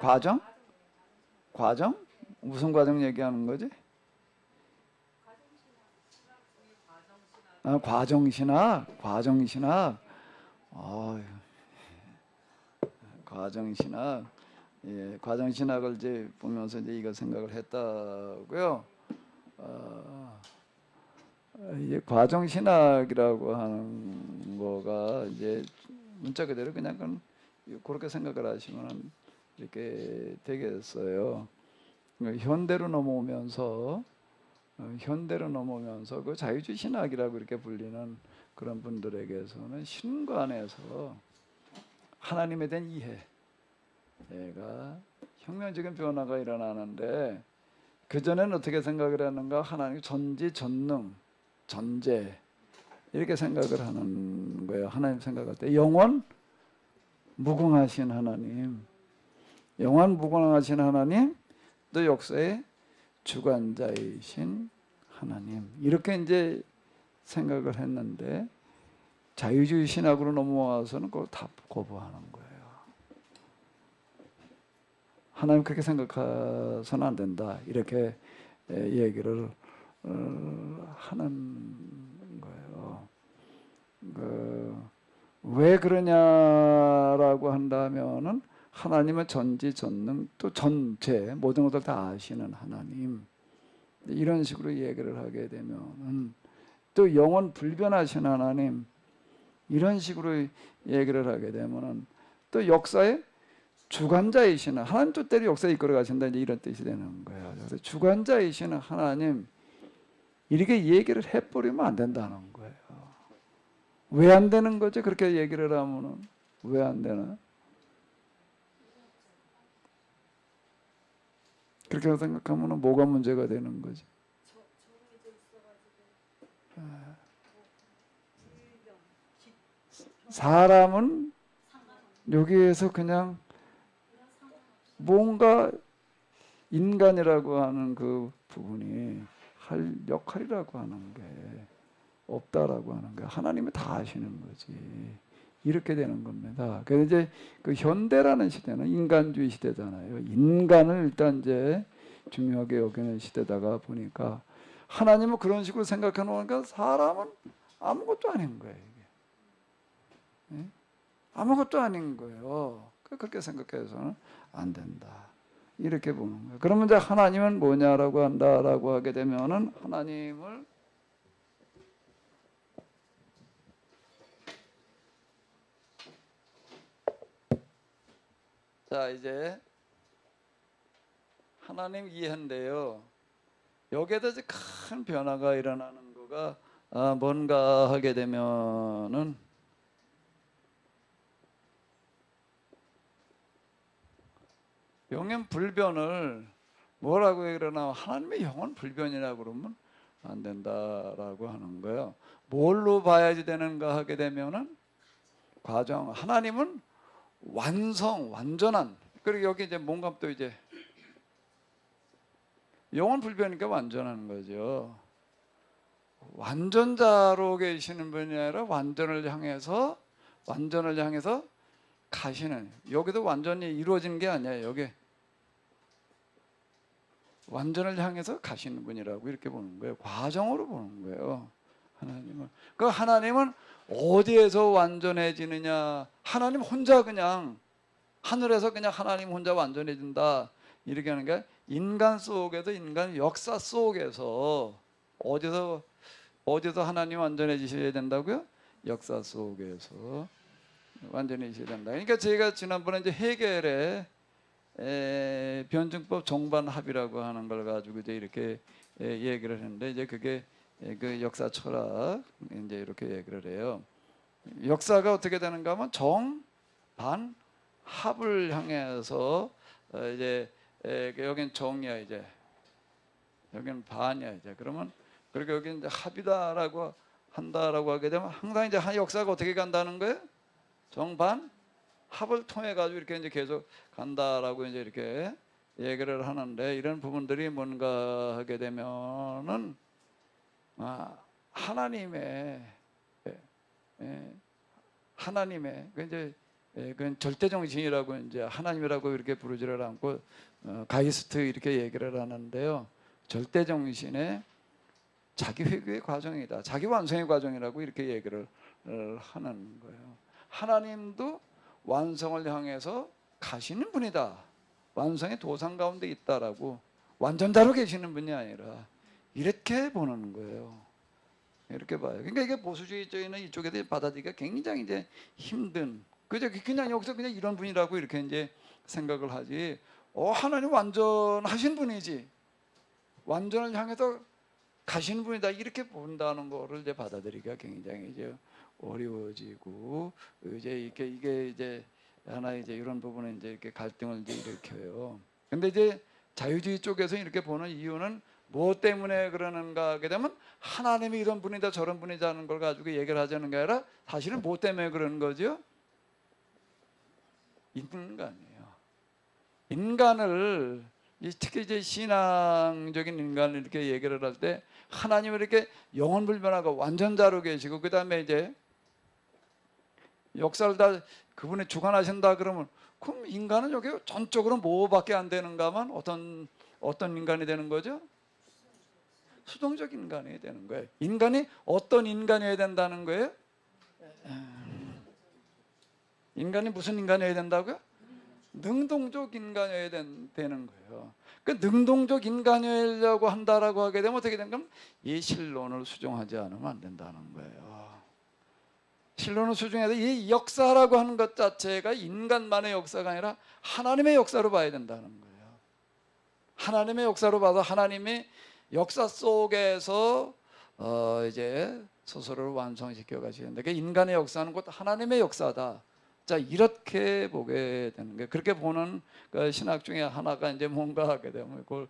과정? 과정? 무슨 과정 얘기하는 거지? 아, 과정신학, 과정신학. 아, 과정신학. 예, 과정신학을 이제 보면서 이제 이거 생각을 했다고요. 이게 과정신학이라고 하는 거가 이제 문자 그대로 그냥 그렇게 생각을 하시면 이렇게 되겠어요. 현대로 넘어오면서 그 자유주의 신학이라고 이렇게 불리는 그런 분들에게서는 신관에서 하나님에 대한 이해가 혁명적인 변화가 일어나는데, 그전에는 어떻게 생각을 했는가? 하나님 전지전능, 전제 이렇게 생각을 하는 거예요. 하나님 생각할 때 영원 무궁하신 하나님, 영원 무궁하신 하나님, 또 역사의 주관자이신 하나님, 이렇게 이제 생각을 했는데 자유주의 신학으로 넘어와서는 그걸 다 거부하는 거예요. 하나님 그렇게 생각해서는 안 된다, 이렇게 얘기를 하는 거예요. 왜 그러냐라고 한다면은 하나님은 전지전능, 또 전체 모든 것을 다 아시는 하나님, 이런 식으로 얘기를 하게 되면은, 또 영원 불변하신 하나님, 이런 식으로 얘기를 하게 되면은, 또 역사의 주관자이시는 하나님 뜻대로 역사에 이끌어 가신다, 이제 이런 뜻이 되는 거예요. 그래서 주관자이시는 하나님, 이렇게 얘기를 해버리면 안 된다는 거예요. 왜 안 되는 거죠? 그렇게 얘기를 하면은 왜 안 되나? 그렇게 생각하면 뭐가 문제가 되는 거지? 사람은 여기에서 그냥 뭔가 인간이라고 하는 그 부분이 할 역할이라고 하는 게 없다라고 하는 거야. 하나님이 다 아시는 거지. 이렇게 되는 겁니다. 그래서 이제 그 현대라는 시대는 인간주의 시대잖아요. 인간을 일단 이제 중요하게 여기는 시대다가 보니까 하나님은 그런 식으로 생각해 놓으니까 사람은 아무것도 아닌 거예요. 이게. 예? 아무것도 아닌 거예요. 그렇게 생각해서는 안 된다, 이렇게 보는 거예요. 그러면 이제 하나님은 뭐냐라고 한다라고 하게 되면은 하나님을 자 이제 하나님 이해인데요. 여기에 대해서 큰 변화가 일어나는 거가 뭔가 하게 되면은 영원 불변을 뭐라고 그러나 하나님의 영원 불변이라고 그러면 안 된다라고 하는 거예요. 뭘로 봐야지 되는가 하게 되면은 과정, 하나님은 완전한, 그리고 여기 이제 뭔가 또 이제 영원 불변이니까 완전한 거죠. 완전자로 계시는 분이 아니라 완전을 향해서 가시는, 여기도 완전히 이루어진 게 아니에요. 여기 완전을 향해서 가시는 분이라고 이렇게 보는 거예요. 과정으로 보는 거예요. 하나님은. 그 하나님은 어디에서 완전해지느냐? 하나님 혼자 그냥 하늘에서 그냥 하나님 혼자 완전해진다, 이렇게 하는 게 인간 속에서, 인간 역사 속에서 어디서 하나님 완전해지셔야 된다고요? 역사 속에서 완전해지셔야 된다. 그러니까 제가 지난번에 이제 헤겔의 변증법 정반합이라고 하는 걸 가지고 이제 이렇게 얘기를 했는데, 이제 그게 그 역사 철학 이제 이렇게 얘기를 해요. 역사가 어떻게 되는가 하면 정반 합을 향해서 이제 여긴 정이야, 이제 여기는 반이야, 이제. 그러면 그렇게 여기 이제 합이다라고 한다라고 하게 되면 항상 이제 한 역사가 어떻게 간다는 거예요? 정반 합을 통해 가지고 이렇게 이제 계속 간다라고 이제 이렇게 얘기를 하는데, 이런 부분들이 뭔가 하게 되면은 하나님의 그 이제 그건 절대 정신이라고 이제 하나님이라고 이렇게 부르지를 않고 가이스트 이렇게 얘기를 하는데요. 절대 정신의 자기 회귀의 과정이다. 자기 완성의 과정이라고 이렇게 얘기를 하는 거예요. 하나님도 완성을 향해서 가시는 분이다. 완성의 도상 가운데 있다라고 완전자로 계시는 분이 아니라 이렇게 보는 거예요. 이렇게 봐요. 그러니까 이게 보수주의적인 이쪽에 대해 받아들이기가 굉장히 이제 힘든. 그냥 여기서 그냥 이런 분이라고 이렇게 이제 생각을 하지. 하나님 완전하신 분이지. 완전을 향해서 가시는 분이다. 이렇게 본다는 거를 이제 받아들이기가 굉장히 이제 어려워지고 이제 이게 이제 하나 이제 이런 부분에 이제 이렇게 갈등을 이제 일으켜요. 근데 이제 자유주의 쪽에서 이렇게 보는 이유는 무엇 때문에 그러는가 하게 되면 하나님이 이런 분이다 저런 분이다 하는 걸 가지고 얘기를 하자는 게 아니라 사실은 무엇 때문에 그러는 거죠? 인간이에요. 인간을 특히 이제 신앙적인 인간을 이렇게 얘기를 할 때 하나님을 이렇게 영원불변하고 완전자로 계시고 그 다음에 이제 역사를 다 그분이 주관하신다 그러면 그럼 인간은 여기 전적으로 뭐밖에 안 되는가만 어떤 인간이 되는 거죠? 수동적 인간이 되는 거예요. 인간이 어떤 인간이어야 된다는 거예요? 인간이 무슨 인간이어야 된다고요? 능동적 인간이어야 되는 거예요. 그 능동적 인간이려고 한다라고 하게 되면 어떻게 되는 건 이 신론을 수정하지 않으면 안 된다는 거예요. 신론을 수정해서 이 역사라고 하는 것 자체가 인간만의 역사가 아니라 하나님의 역사로 봐야 된다는 거예요. 하나님의 역사로 봐서 하나님이 역사 속에서 이제 스스로를 완성시켜 가시는데 그 인간의 역사는 곧 하나님의 역사다. 자, 이렇게 보게 되는 거예요. 그렇게 보는 그 신학 중에 하나가 이제 뭔가 하게 되면 이걸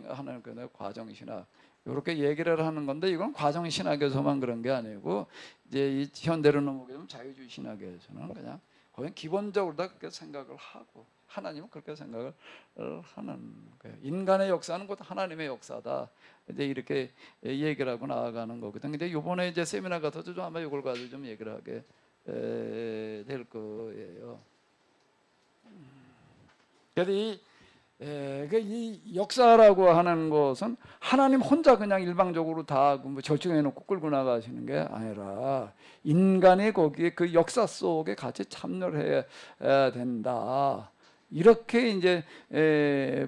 하는 그 과정 신학. 이렇게 얘기를 하는 건데 이건 과정 신학에서만 그런 게 아니고 이제 이 현대로 넘어오게 되면 자유주의 신학에서는 그냥 거의 기본적으로 다 그렇게 생각을 하고 하나님은 그렇게 생각을 하는 거예요. 인간의 역사는 곧 하나님의 역사다. 이제 이렇게 얘기를 하고 나아가는 거거든요. 근데 이번에 이제 세미나 같아도 좀 아마 이걸 가지고 좀 얘기를 하게 될 거예요. 그래서 이 역사라고 하는 것은 하나님 혼자 그냥 일방적으로 다 뭐 결정해 놓고 끌고 나가시는 게 아니라 인간이 거기에 그 역사 속에 같이 참여를 해야 된다. 이렇게 이제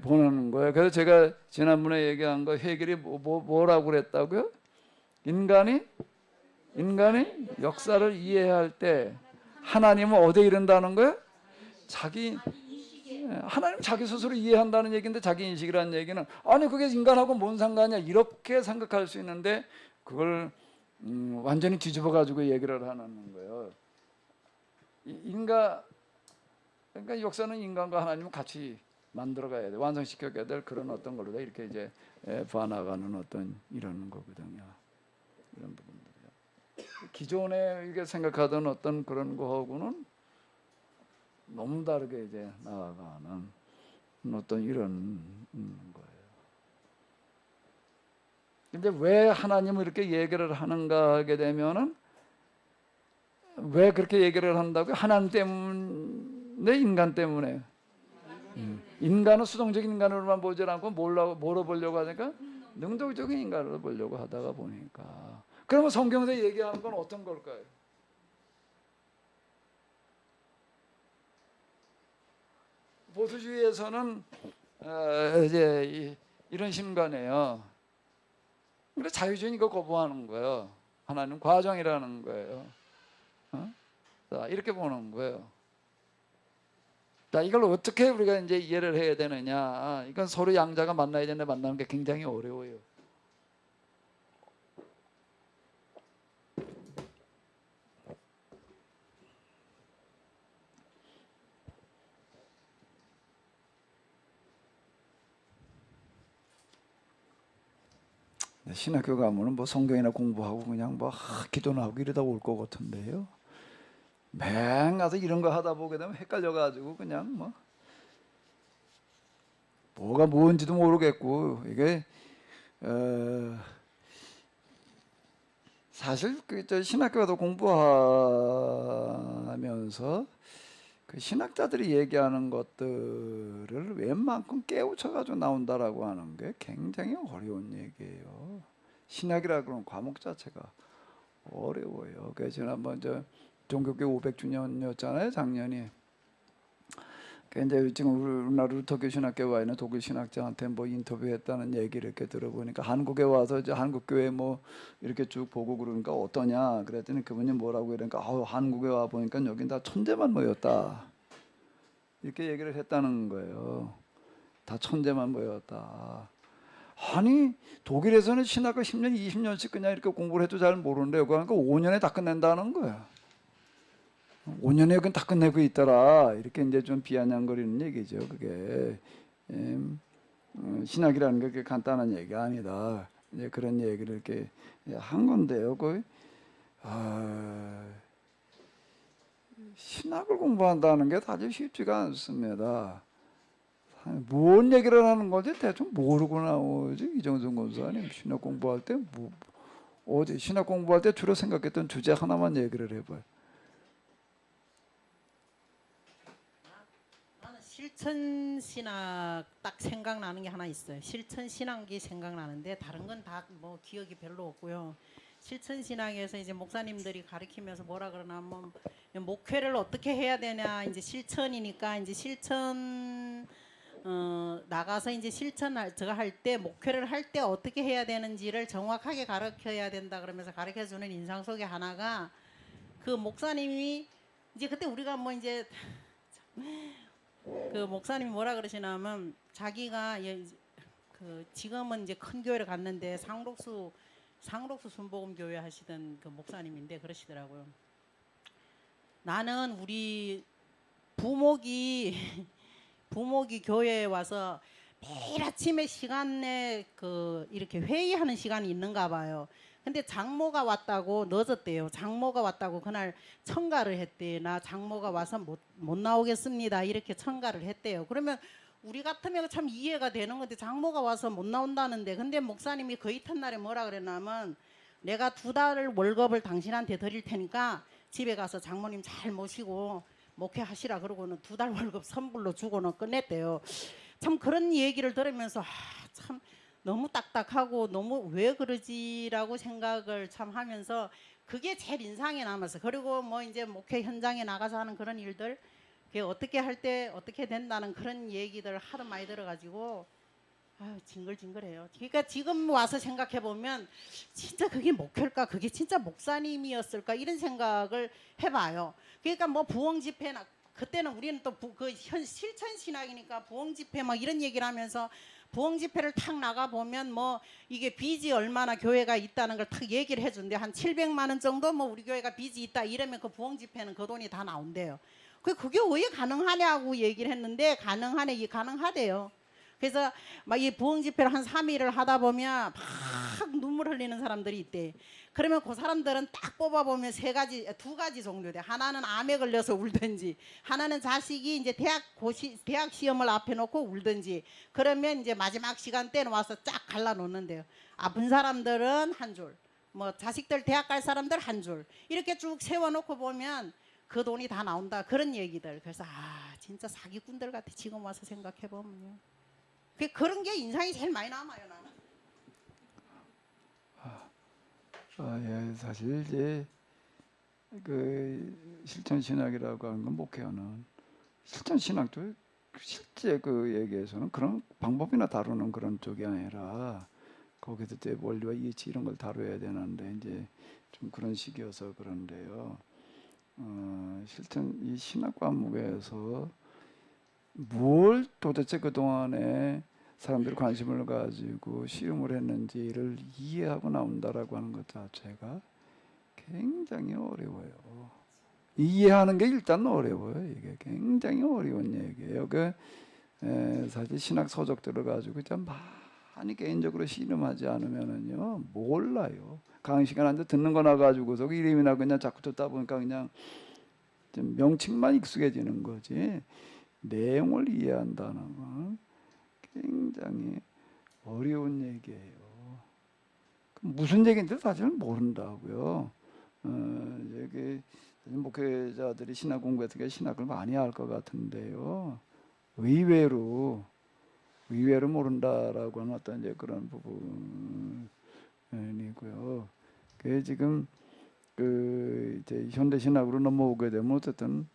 보는 거예요. 그래서 제가 지난번에 얘기한 거 해결이 뭐라고 그랬다고요? 인간이 역사를 이해할 때 하나님은 어디에 이른다는 거예요? 하나님 자기 스스로 이해한다는 얘기인데 자기 인식이라는 얘기는 아니 그게 인간하고 뭔 상관이야 이렇게 생각할 수 있는데 그걸 완전히 뒤집어 가지고 얘기를 하는 거예요. 그러니까 역사는 인간과 하나님은 같이 만들어가야 돼, 완성시켜가야 될 그런 어떤 걸로 이렇게 이제 봐나가는 어떤 이런 거거든요. 이런 부분들이요. 기존에 이게 생각하던 어떤 그런 거하고는 너무 다르게 이제 나아가는 어떤 이런 거예요. 근데 왜 하나님을 이렇게 얘기를 하는가 하게 되면은 왜 그렇게 얘기를 한다고요? 하나님 때문에 인간 때문에. 인간은 수동적인 인간으로만 보지 않고 뭐로 보려고 하니까 능동적인 인간으로 보려고 하다가 보니까 그러면 성경에서 얘기하는 건 어떤 걸까요? 보수주의에서는 이제 이런 신관이에요. 그래 자유주의는 이거 거부하는 거예요. 하나님 과정이라는 거예요. 자, 이렇게 보는 거예요. 자, 이걸 어떻게 우리가 이제 이해를 해야 되느냐? 이건 서로 양자가 만나야 되는데 만나는 게 굉장히 어려워요. 신학교 가면은 뭐 성경이나 공부하고 그냥 뭐 기도나 하고 이러다 올 것 같은데요. 맹 가서 이런 거 하다 보게 되면 헷갈려가지고 그냥 뭐가 뭔지도 모르겠고 이게 사실 저 신학교 가서 공부하면서 그 신학자들이 얘기하는 것들을 웬만큼 깨우쳐가지고 나온다라고 하는 게 굉장히 어려운 얘기예요. 신학이라 그런 과목 자체가 어려워요. 그래서 지난번 저 종교계 500주년이었잖아요, 작년이. 이제 지금 우리나라 루터교 신학교에 와 있는 독일 신학자한테 뭐 인터뷰했다는 얘기를 이렇게 들어보니까 한국에 와서 이제 한국 교회 뭐 이렇게 쭉 보고 그러니까 어떠냐 그랬더니 그분이 뭐라고 그러니까 한국에 와 보니까 여긴 다 천재만 모였다 이렇게 얘기를 했다는 거예요. 다 천재만 모였다. 아니 독일에서는 신학을 10년, 20년씩 그냥 이렇게 공부를 해도 잘 모르는데 그러니까 5년에 다 끝낸다는 거야. 5년에 여긴 다 끝내고 있더라. 이렇게 이제 좀 비아냥거리는 얘기죠. 그게 신학이라는 게 그렇게 간단한 얘기가 아니다. 이제 그런 얘기를 이렇게 한 건데요. 신학을 공부한다는 게 사실 쉽지가 않습니다. 뭔 얘기를 하는 건지 대충 모르고 나오지. 이정선 권사님 신학 공부할 때 어제 신학 공부할 때 주로 생각했던 주제 하나만 얘기를 해봐요. 실천 신학 딱 생각나는 게 하나 있어요. 실천 신학이 생각나는데 다른 건 다 뭐 기억이 별로 없고요. 실천 신학에서 이제 목사님들이 가르치면서 뭐라 그러냐면 목회를 어떻게 해야 되냐 이제 실천이니까 이제 실천 나가서 이제 실천할 제가 할 때 목회를 할 때 어떻게 해야 되는지를 정확하게 가르쳐야 된다 그러면서 가르쳐 주는 인상 속에 하나가 그 목사님이 이제 그때 우리가 뭐 이제 그 목사님이 뭐라 그러시냐면 자기가 그 지금은 이제 큰 교회를 갔는데 상록수 순복음 교회 하시던 그 목사님인데 그러시더라고요. 나는 우리 부목이 교회에 와서 매일 아침에 시간에 그 이렇게 회의하는 시간이 있는가 봐요. 근데 장모가 왔다고 늦었대요. 장모가 왔다고 그날 청가를 했대. 나 장모가 와서 못 나오겠습니다. 이렇게 청가를 했대요. 그러면 우리 같으면 참 이해가 되는 건데 장모가 와서 못 나온다는데 근데 목사님이 그 이튿날에 뭐라 그랬냐면 내가 2달 월급을 당신한테 드릴 테니까 집에 가서 장모님 잘 모시고 목회하시라 그러고는 2달 월급 선불로 주고는 끝냈대요. 참 그런 얘기를 들으면서 참 너무 딱딱하고 너무 왜 그러지라고 생각을 참 하면서 그게 제일 인상에 남았어. 그리고 뭐 이제 목회 현장에 나가서 하는 그런 일들 그게 어떻게 할 때 어떻게 된다는 그런 얘기들 하도 많이 들어가지고 징글징글해요. 그러니까 지금 와서 생각해 보면 진짜 그게 목회일까? 그게 진짜 목사님이었을까? 이런 생각을 해봐요. 그러니까 뭐 부흥 집회나 그때는 우리는 또 그 실천 신학이니까 부흥 집회 막 이런 얘기를 하면서 부흥 집회를 탁 나가 보면 뭐 이게 빚이 얼마나 교회가 있다는 걸 탁 얘기를 해준대. 한 700만 원 정도 뭐 우리 교회가 빚이 있다 이러면 그 부흥 집회는 그 돈이 다 나온대요. 그게 왜 가능하냐고 얘기를 했는데 가능하대요. 그래서 막 이 부흥 집회를 한 3일을 하다 보면 막 눈물 흘리는 사람들이 있대. 그러면 그 사람들은 딱 뽑아보면 두 가지 종류돼. 하나는 암에 걸려서 울든지, 하나는 자식이 이제 대학 시험을 앞에 놓고 울든지. 그러면 이제 마지막 시간 때는 와서 쫙 갈라놓는데요. 아픈 사람들은 한 줄, 뭐 자식들 대학 갈 사람들 한 줄, 이렇게 쭉 세워놓고 보면 그 돈이 다 나온다. 그런 얘기들. 그래서 진짜 사기꾼들 같아. 지금 와서 생각해 보면요. 그런 게 인상이 제일 많이 남아요, 나는. 예, 사실 이제 그 실천 신학이라고 하는 건 목회하는 실천 신학도 실제 그 얘기에서는 그런 방법이나 다루는 그런 쪽이 아니라 거기서 이제 원리와 이치 이런 걸 다뤄야 되는데 이제 좀 그런 식이어서 그런데요. 실천 이 신학 과목에서 뭘 도대체 그 동안에 사람들이 관심을 가지고 시험을 했는지를 이해하고 나온다라고 하는 것 자체가 굉장히 어려워요. 이해하는 게 일단 어려워요. 이게 굉장히 어려운 얘기예요. 사실 신학 서적들을 가지고 좀 많이 개인적으로 씨름하지 않으면은요 몰라요. 강의 시간 앉아 듣는 거나 가지고서 이름이나 그냥 자꾸 듣다 보니까 그냥 좀 명칭만 익숙해지는 거지 내용을 이해한다는 건 굉장히 어려운 얘기예요. 무슨 얘기인지 사실은 모른다고요. 여기 목회자들이 신학 공부했을 때 신학을 많이 할 것 같은데요. 의외로 모른다라고 하는 어떤 이제 그런 부분이고요. 그게 지금 그 이제 현대 신학으로 넘어오게 되면 어쨌든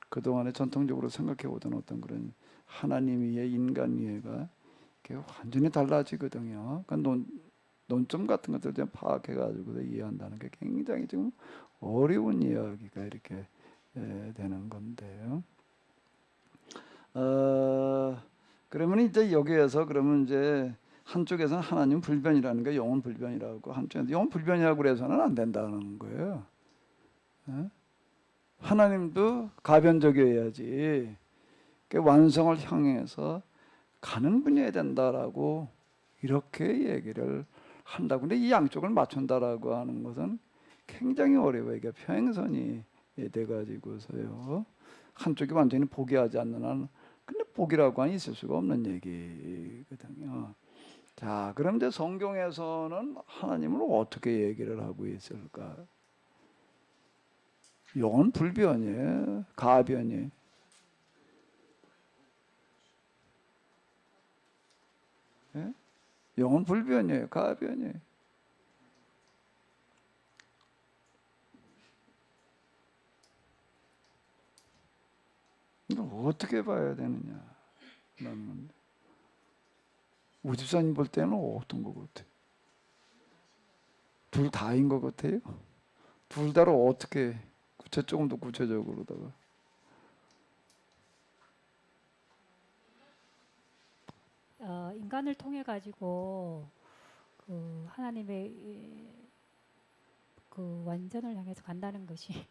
그 동안에 전통적으로 생각해 오던 어떤 그런 하나님 이해, 인간 이해가 완전히 달라지거든요. 그러니까 논점 같은 것들 좀 파악해 가지고 이해한다는 게 굉장히 지금 어려운 이야기가 이렇게 되는 건데요. 그러면 이제 여기에서 그러면 이제 한쪽에서는 하나님 불변이라는 게 영혼 불변이라고, 한쪽에서 영혼 불변이라고 그래서는 안 된다는 거예요. 하나님도 가변적이어야지 완성을 향해서 가는 분이어야 된다라고 이렇게 얘기를 한다고. 근데 이 양쪽을 맞춘다라고 하는 것은 굉장히 어려워요. 이게 평행선이 돼가지고서요. 한쪽이 완전히 포기하지 않는 한, 근데 포기라고 하니 있을 수가 없는 얘기거든요. 자, 그럼 이제 성경에서는 하나님을 어떻게 얘기를 하고 있을까? 영은 불변이에요, 가변이에요. 예? 영은 불변이에요, 가변이에요. 이걸 어떻게 봐야 되느냐? 우 집사님 볼 때는 어떤 것 같아요? 둘 다인 것 같아요? 둘 다를 어떻게 조금 더 구체적으로다가 인간을 통해 가지고 그 하나님의 그 완전을 향해서 간다는 것이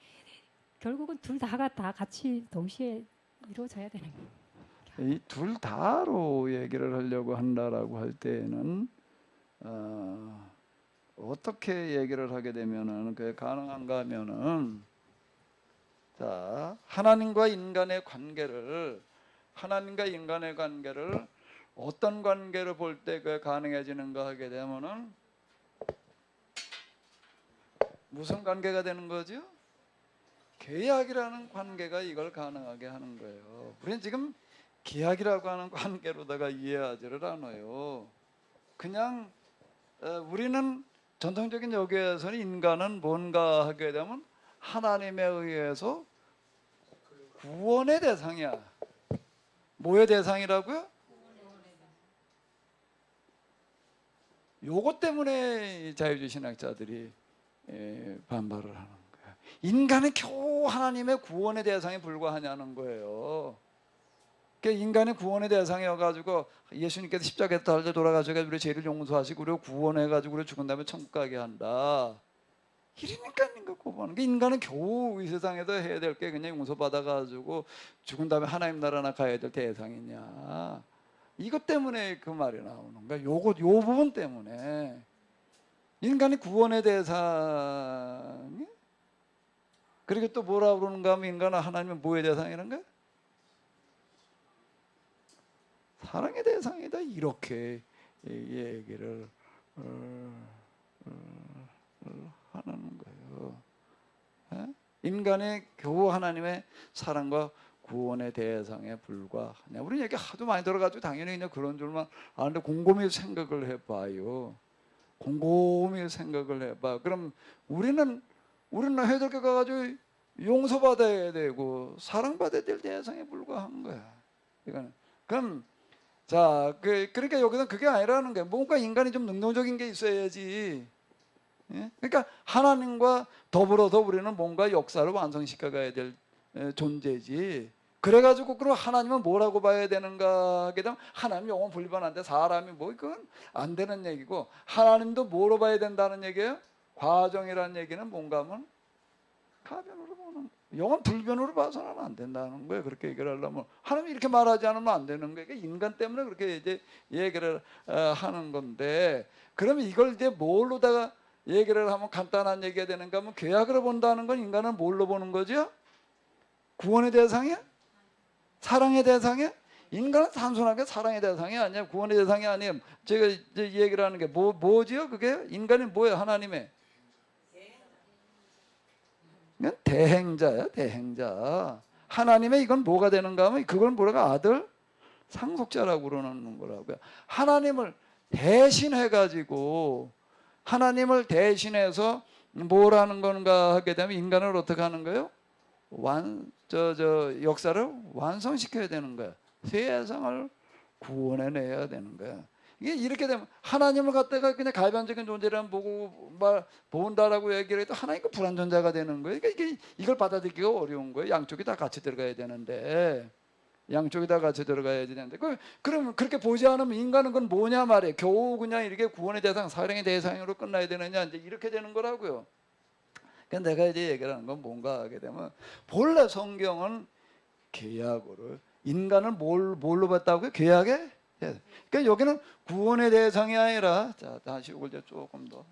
결국은 둘 다가 다 같이 동시에 이루어져야 되는 거예요. 이 둘 다로 얘기를 하려고 한다라고 할 때는 어떻게 얘기를 하게 되면은 그게 가능한가 하면은, 자, 하나님과 인간의 관계를 어떤 관계로 볼 때 그게 가능해지는가 하게 되면은 무슨 관계가 되는 거죠? 계약이라는 관계가 이걸 가능하게 하는 거예요. 우리는 지금 계약이라고 하는 관계로다가 이해하지를 않아요. 그냥 우리는 전통적인 여기에서는 인간은 뭔가 하게 되면 하나님에 의해서 구원의 대상이야. 뭐의 대상이라고요? 요것 때문에 자유주의 신학자들이 반발을 하는 거야. 인간은 겨우 하나님의 구원의 대상에 불과하냐는 거예요. 그러니까 인간의 구원의 대상이어가지고 예수님께서 십자가에 달려 돌아가셔가지고 우리 죄를 용서하시고 우리 구원해가지고 우리 죽은 다음에 천국 가게 한다. 이러니까 인간 구원하는 게, 인간은 겨우 이 세상에서 해야 될 게 그냥 용서받아가지고 죽은 다음에 하나님 나라나 가야 될 대상이냐. 이것 때문에 그 말이 나오는 거야. 요 부분 때문에 인간이 구원의 대상이. 그리고 또 뭐라 그러는가 하면 인간은 하나님은 뭐의 대상이라는 거야? 사랑의 대상이다. 이렇게 얘기를 하는 거예요. 인간이 겨우 하나님의 사랑과 구원의 대상에 불과하냐. 우리 얘기 하도 많이 들어가지고 당연히 그냥 그런 줄만 아는데 곰곰이 생각을 해봐요. 곰곰이 생각을 해봐. 그럼 우리는 해야 될 게 가가지고 용서받아야 되고 사랑받아야 될 대상에 불과한 거야. 이거는. 그럼 자, 그러니까 여기서 그게 아니라는 거야. 뭔가 인간이 좀 능동적인 게 있어야지. 예? 그러니까 하나님과 더불어서 우리는 뭔가 역사를 완성시켜 가야 될 존재지. 그래가지고 그럼 하나님은 뭐라고 봐야 되는가 하게 되면 하나님 영원 불변한데 사람이 뭐 그건 안 되는 얘기고, 하나님도 뭐로 봐야 된다는 얘기예요? 과정이라는 얘기는 뭔가 하면 가변으로 보는, 영원 불변으로 봐서는 안 된다는 거예요. 그렇게 얘기를 하려면 하나님이 이렇게 말하지 않으면 안 되는 거예요. 인간 때문에 그렇게 이제 얘기를 하는 건데, 그러면 이걸 이제 뭘로다가 얘기를 하면 간단한 얘기가 되는가 하면, 계약으로 본다는 건 인간은 뭘로 보는 거죠? 구원의 대상이야? 사랑의 대상이야? 인간은 단순하게 사랑의 대상이 아니야. 구원의 대상이 아니에요. 제가 이제 얘기를 하는 게 뭐지요? 그게 인간이 뭐예요? 하나님의 대행자야, 대행자. 하나님의 이건 뭐가 되는가 하면 그걸 뭐라고 아들 상속자라고 그러는 거라고요. 하나님을 대신해 가지고 하나님을 대신해서 뭘 하는 건가 하게 되면 인간을 어떻게 하는 거예요? 역사를 완성시켜야 되는 거야. 세상을 구원해내야 되는 거야. 이게 이렇게 되면 하나님을 갖다가 그냥 가변적인 존재라면 본다라고 얘기를 해도 하나님과 불완전자가 되는 거예요. 그러니까 이걸 받아들이기가 어려운 거예요. 양쪽이 다 같이 들어가야 되는데. 양쪽이 다 같이 들어가야 되는데 그러면 그렇게 보지 않으면 인간은 그건 뭐냐 말이에요. 겨우 그냥 이렇게 구원의 대상, 사랑의 대상으로 끝나야 되느냐 이제 이렇게 되는 거라고요. 그러니까 내가 이제 얘기를 하는 건 뭔가 하게 되면 본래 성경은 계약으로 인간을 뭘로 봤다고요? 계약에? 그러니까 여기는 구원의 대상이 아니라 자 다시 이걸 이제 조금 더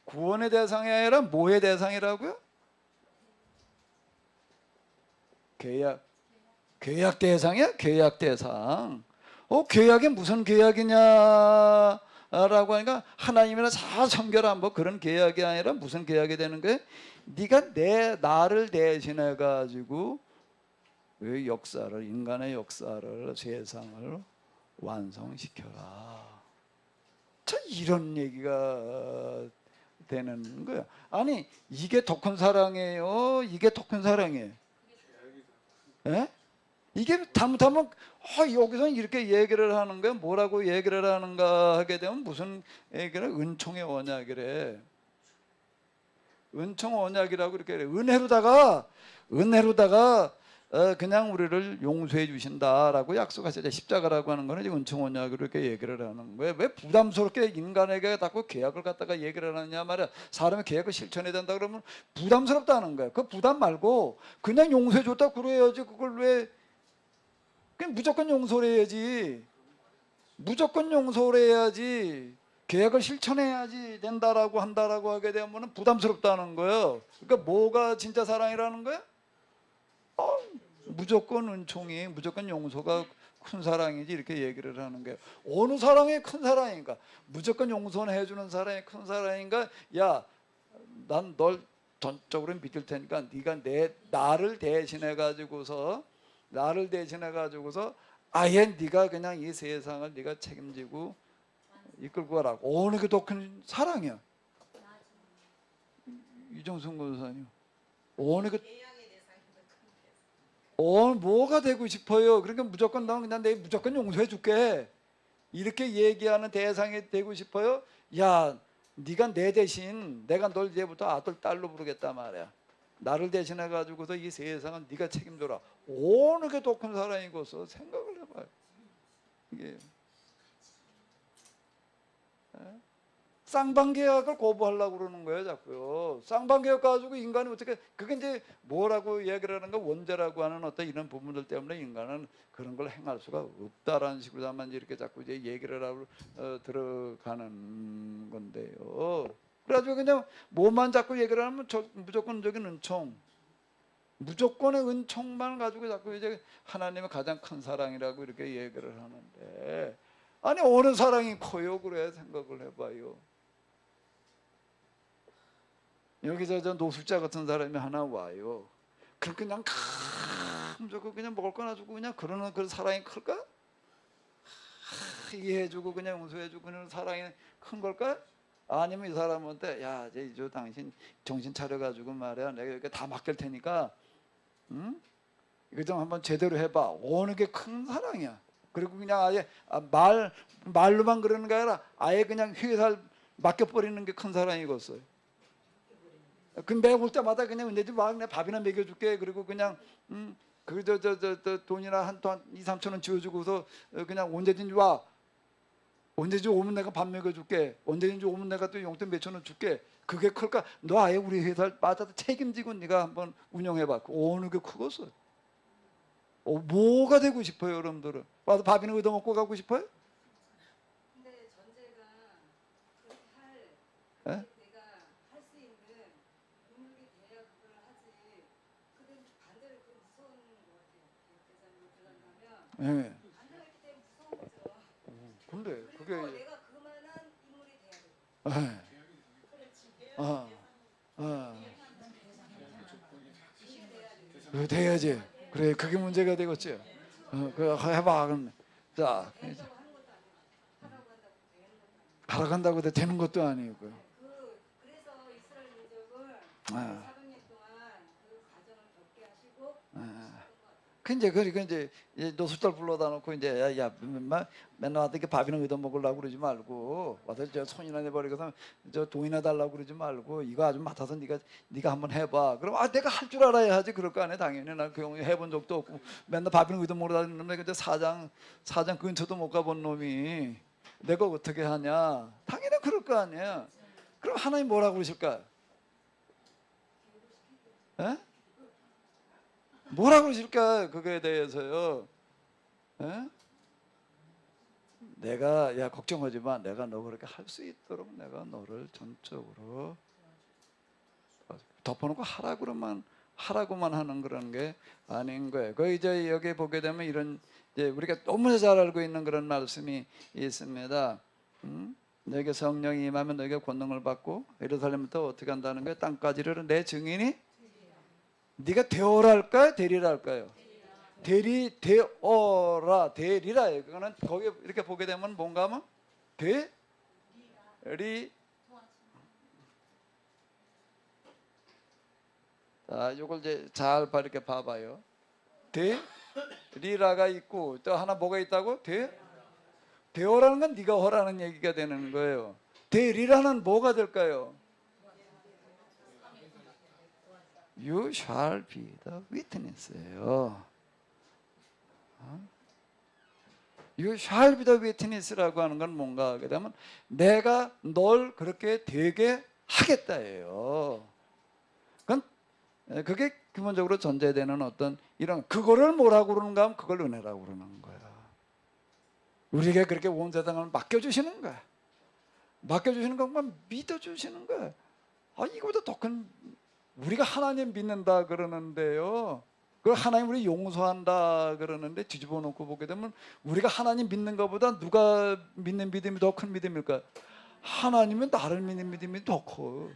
구원의 대상이 아니라 뭐의 대상이라고요? 계약 대상이야? 계약 대상. 계약이 무슨 계약이냐라고 하니까 하나님이랑 잘 선결한 뭐 그런 계약이 아니라 무슨 계약이 되는 거예요? 네가 나를 대신해 가지고 역사를 인간의 역사를 세상을 완성시켜라. 자 이런 얘기가 되는 거야. 아니 이게 더 큰 사랑이에요. 이게 더 큰 사랑이에요. 예? 이게 잘못하면 여기서는 이렇게 얘기를 하는 거야. 뭐라고 얘기를 하는가 하게 되면 무슨 얘기를 은총의 언약이래. 은총 언약이라고 이렇게 그래. 은혜로다가 그냥 우리를 용서해 주신다라고 약속하셨죠. 십자가라고 하는 거는 은총 언약으로 이렇게 얘기를 하는 거예요. 왜 부담스럽게 인간에게 자꾸 계약을 갖다가 얘기를 하느냐 말이야. 사람이 계약을 실천해야 된다 그러면 부담스럽다는 거야. 그 부담 말고 그냥 용서해 줬다 그래야지. 그걸 왜 그냥 무조건 용서를 해야지. 무조건 용서를 해야지. 계약을 실천해야지 된다라고 한다라고 하게 되면 부담스럽다는 거예요. 그러니까 뭐가 진짜 사랑이라는 거야? 무조건 은총이 무조건 용서가 큰 사랑이지 이렇게 얘기를 하는 거예요. 어느 사랑이 큰 사랑인가? 무조건 용서는 해주는 사랑이 큰 사랑인가? 야, 난 널 전적으로 믿을 테니까 네가 나를 대신해 가지고서 아예 네가 그냥 이 세상을 네가 책임지고 이끌고 가라고. 어느 게 더 큰 사랑이야? 이정순 권사님. 어느 게 뭐가 되고 싶어요? 그러니까 무조건 넌 그냥 내 무조건 용서해 줄게. 이렇게 얘기하는 대상이 되고 싶어요? 야, 네가 내 대신 내가 널 이제부터 아들 딸로 부르겠다 말이야. 나를 대신해 가지고서 이 세상은 네가 책임져라. 어느 게 더 큰 사랑이고서 생각을 해봐요. 이게 쌍방계약을 거부하려고 그러는 거예요, 자꾸요. 쌍방계약 가지고 인간이 어떻게 그게 이제 뭐라고 얘기를 하는가 원죄라고 하는 어떤 이런 부분들 때문에 인간은 그런 걸 행할 수가 없다라는 식으로 다만 이렇게 자꾸 이제 얘기를 하고 들어가는 건데요. 그래가지고 그냥 뭐만 자꾸 얘기를 하면 무조건적인 은총, 무조건의 은총만 가지고 자꾸 이제 하나님의 가장 큰 사랑이라고 이렇게 얘기를 하는데 아니 어느 사랑이 커요? 그래 생각을 해봐요. 여기서 저 노숙자 같은 사람이 하나 와요. 그냥 무조건 그냥 먹을 거나 주고 그냥 그러는 그 사랑이 클까? 이해해주고 그냥 용서해주고 그런 사랑이 큰 걸까? 아니면 이 사람한테 야, 이제 저 당신 정신 차려가지고 말이야, 내가 여기 다 맡길 테니까, 응? 이거 좀 한번 제대로 해봐. 어느 게 큰 사랑이야? 그리고 그냥 아예 말로만 그러는 게 아니라 아예 그냥 회사를 맡겨버리는 게 큰 사랑이겠어요. 그 매올 때마다 그냥 은혜지 막 내 밥이나 먹여줄게. 그리고 그냥 저 돈이나 한 2, 3천 원 지어주고서 그냥 언제든지 와. 언제든지 오면 내가 밥 먹여줄게. 언제든지 오면 내가 또 용돈 몇천 원 줄게. 그게 클까? 너 아예 우리 회사를 빠져서 책임지고 네가 한번 운영해봐. 어느 게 크겠어? 뭐가 되고 싶어요, 여러분들은? 와서 밥이나 얻어먹고 가고 싶어요? 근데 전제가 그렇게 예? 내가 할 수 있는 능력이 돼야 그걸 하지. 근데 반대로 그 무서운 것 같아요. 대상으로 들어간다면 예. 반대했기 때문에 무서운 거죠. 근데 그리고 그게 내가 그만한 인물이 돼야 돼. 예. 그렇지. 아, 아, 그거 돼야지. 그래, 그게 문제가 되겠지. 그 해봐. 그럼 자, 하라고 한다고 되는 것도 아니고요. 그래서 이스라엘 민족을 아. 400년 동안 그 과정을 겪게 하시고 그 이제 노숙자 불러다 놓고 이제 야 맨날 와서 이렇게 밥이나 얻어 먹으려고 그러지 말고 와서 저 손이나 내버리고서 저 돈이나 달라고 그러지 말고 이거 아주 맡아서 네가 한번 해봐. 그럼 내가 할 줄 알아야 하지. 그럴 거 아니야. 당연히 난 그 경우 해본 적도 없고 맨날 밥이나 얻어 먹으러 다니는 놈이 근데 사장 근처도 못 가본 놈이 내가 어떻게 하냐. 당연히 그럴 거 아니야. 그럼 하나님 뭐라고 그러실까? 에? 뭐라 그러실까 그거에 대해서요. 에? 내가 야 걱정하지 마. 내가 너 그렇게 할 수 있도록 내가 너를 전적으로 덮어놓고 하라고만 하는 그런 게 아닌 거예요. 그 이제 여기 보게 되면 이런 이제 우리가 너무 잘 알고 있는 그런 말씀이 있습니다. 너에게 성령이 임하면 너에게 권능을 받고 예루살렘부터 어떻게 한다는 거예요? 땅까지를 내 증인이 네가 되어랄까요? 되리랄까요? 되어라 되리라예요. 그거는 거기 이렇게 보게 되면 뭔가 하면 되리. 자, 이걸 이제 잘 이렇게 봐봐요. 되리라가 있고 또 하나 뭐가 있다고? 되어라는 건 네가 허라는 얘기가 되는 거예요. 되리라는 뭐가 될까요? You shall be the witness예요. You shall be the witness라고 하는 건 뭔가 하게 되면 내가 널 그렇게 되게 하겠다예요. 그게 기본적으로 전제되는 어떤 이런 그거를 뭐라고 그러는가 하면 그걸 은혜라고 그러는 거야. 우리에게 그렇게 온 세상을 맡겨주시는 거야. 맡겨주시는 것만 믿어주시는 거야. 이거보다 더 큰 우리가 하나님 믿는다 그러는데요. 그 하나님 우리 용서한다 그러는데 뒤집어 놓고 보게 되면 우리가 하나님 믿는 것보다 누가 믿는 믿음이 더 큰 믿음일까? 하나님은 나를 믿는 믿음이 더 커.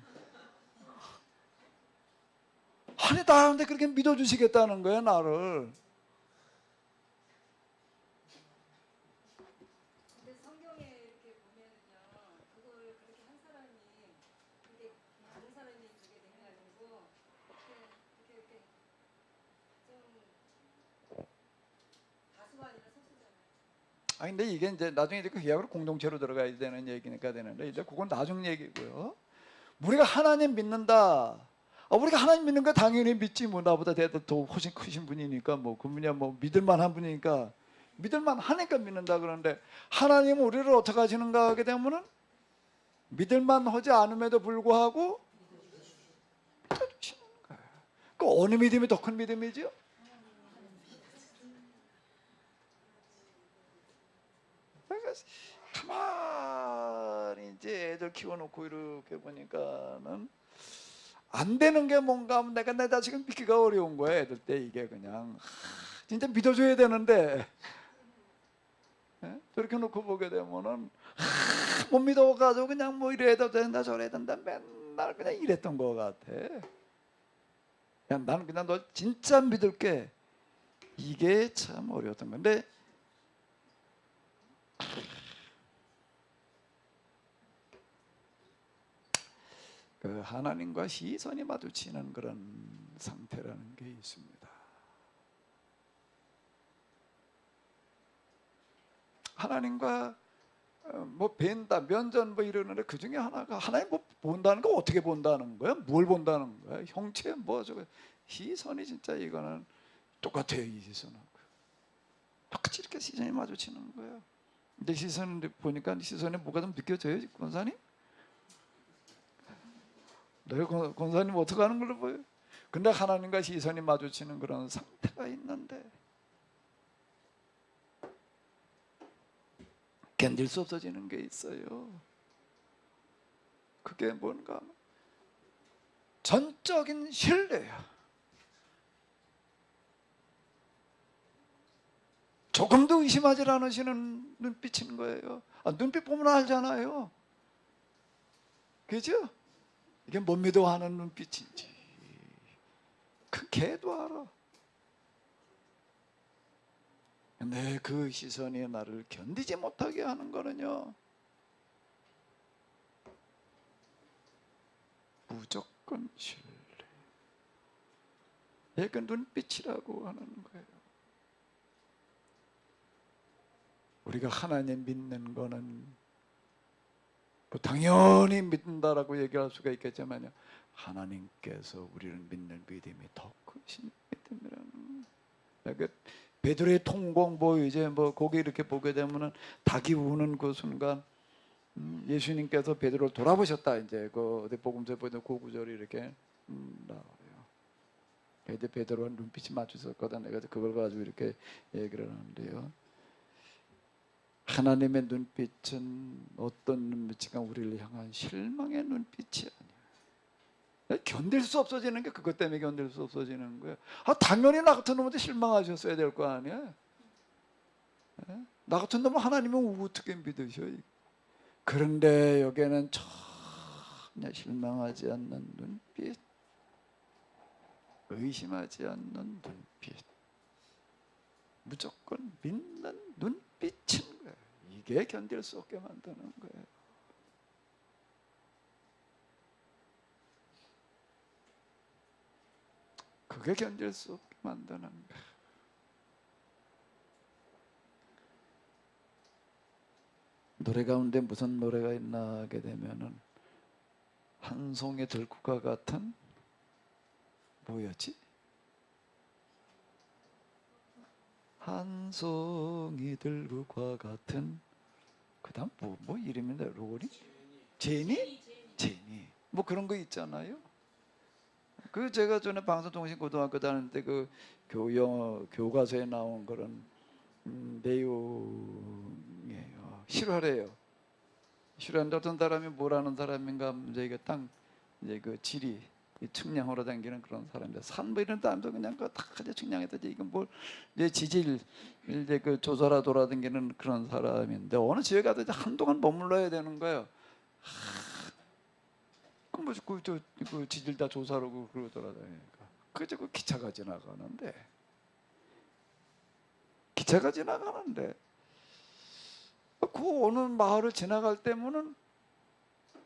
하나님 나한테 그렇게 믿어주시겠다는 거야 나를. 근데 성경에 이렇게 보면은요 그걸 그렇게 한 사람이 그게 다른 사람이 그게 되는 게 아니고 이렇게 좀 다수가 아니라 소수잖아요. 근데 이게 이제 나중에 이제 그 계약으로 공동체로 들어가야 되는 얘기니까 되는데 이제 그건 나중 얘기고요. 우리가 하나님 믿는다. 우리가 하나님 믿는 거 당연히 믿지. 뭐 나보다 더 훨씬 크신 분이니까 뭐 그분이야 뭐 믿을만한 분이니까 믿을만하니까 믿는다 그러는데 하나님은 우리를 어떻게 하시는가 하게 되면은 믿을만하지 않음에도 불구하고 믿어주시는 거예요. 그 어느 믿음이 더 큰 믿음이죠? 그러니까 가만히 이제 애들 키워놓고 이렇게 보니까는 안 되는 게 뭔가 하면 내가 지금 믿기가 어려운 거야. 애들 때 이게 그냥 진짜 믿어줘야 되는데 저렇게 놓고 보게 되면은 못 믿어가지고 그냥 뭐 이래도 된다 저래야 된다 맨날 그냥 이랬던 것 같아. 그냥 나는 그냥 너 진짜 믿을게. 이게 참 어려웠던 건데 그 하나님과 시선이 마주치는 그런 상태라는 게 있습니다. 하나님과 뭐 뵌다, 면전 뭐 이러는데 그 중에 하나가 하나님 뭐 본다는 거 어떻게 본다는 거야? 뭘 본다는 거야? 형체 뭐 저거 시선이 진짜 이거는 똑같아요. 이 시선은 똑같이 이렇게 시선이 마주치는 거예요. 근데 시선을 보니까 시선에 뭐가 좀 느껴져요, 권사님? 내가 권사님 어떻게 하는 걸로 보여? 근데 하나님과 시선이 마주치는 그런 상태가 있는데 견딜 수 없어지는 게 있어요. 그게 뭔가 전적인 신뢰야. 조금도 의심하지 않으시는 눈빛인 거예요. 눈빛 보면 알잖아요. 그죠? 이게 못 믿어하는 눈빛인지 그 개도 알아. 근데 그 시선이 나를 견디지 못하게 하는 거는요, 무조건 신뢰. 그 눈빛이라고 하는 거예요. 우리가 하나님 믿는 거는 뭐 당연히 믿는다라고 얘기할 수가 있겠지만요, 하나님께서 우리를 믿는 믿음이 더 크신 믿음이라는 거예요. 그 베드로의 통곡 이제 거기 이렇게 보게 되면은 닭이 우는 그 순간 예수님께서 베드로를 돌아보셨다, 이제 그 어디 복음서에 보면 그 구절이 이렇게 나와요. 이제 베드로와 눈빛이 맞추셨거든. 내가 그걸 가지고 이렇게 얘기를 하는데요. 하나님의 눈빛은 어떤 눈빛인가, 우리를 향한 실망의 눈빛이 아니에요. 견딜 수 없어지는 게 그것 때문에 견딜 수 없어지는 거예요. 당연히 나 같은 놈한테 실망하셨어야 될 거 아니에요. 나 같은 놈은 하나님은 어떻게 믿으셔? 그런데 여기에는 전혀 실망하지 않는 눈빛, 의심하지 않는 눈빛, 무조건 믿는 눈빛인 거예요. 이게 견딜 수 없게 만드는 거예요. 그게 견딜 수 없게 만드는 거예요. 노래 가운데 무슨 노래가 있나 하게 되면은 한 송이 들국화 같은, 뭐였지? 한 송이 들국화 같은, 그다음 뭐 이름인데, 로리? 제니? 제니. 뭐 그런 거 있잖아요. 그 제가 전에 방송통신고등학교 다닐 때 그 교과서에 나온 그런 내용이에요. 실화래요. 실화인데 어떤 사람이 뭐라는 사람인가, 이제 이게 땅, 이제 그 지리 측량하러 다니는 그런 사람인데, 산뭐 이런 데도 그냥 다 이제 측량해서 이건 뭘 이제 지질 이제 그 조사라 돌아다니는 그런 사람인데, 어느 지역에 가도 이제 한동안 머물러야 되는 거예요. 그 지질 다 조사로 그러고 돌아다니니까. 그저 그 기차가 지나가는데 그 어느 마을을 지나갈 때면은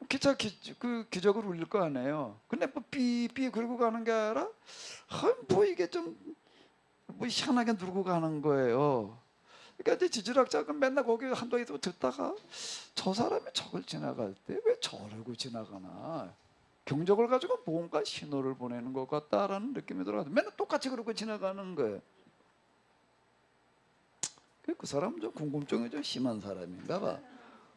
기차 그 기적을 울릴 거 아니에요. 근데 뭐 삐삐 그러고 가는 게 아니라 뭐 이게 좀 뭐 희한하게 누르고 가는 거예요. 그러니까 이제 지질학자가 맨날 거기 한동에 듣다가, 저 사람이 저걸 지나갈 때 왜 저러고 지나가나, 경적을 가지고 뭔가 신호를 보내는 것 같다라는 느낌이 들어가서 맨날 똑같이 그러고 지나가는 거예요. 그 사람은 좀 궁금증이 좀 심한 사람인가 봐.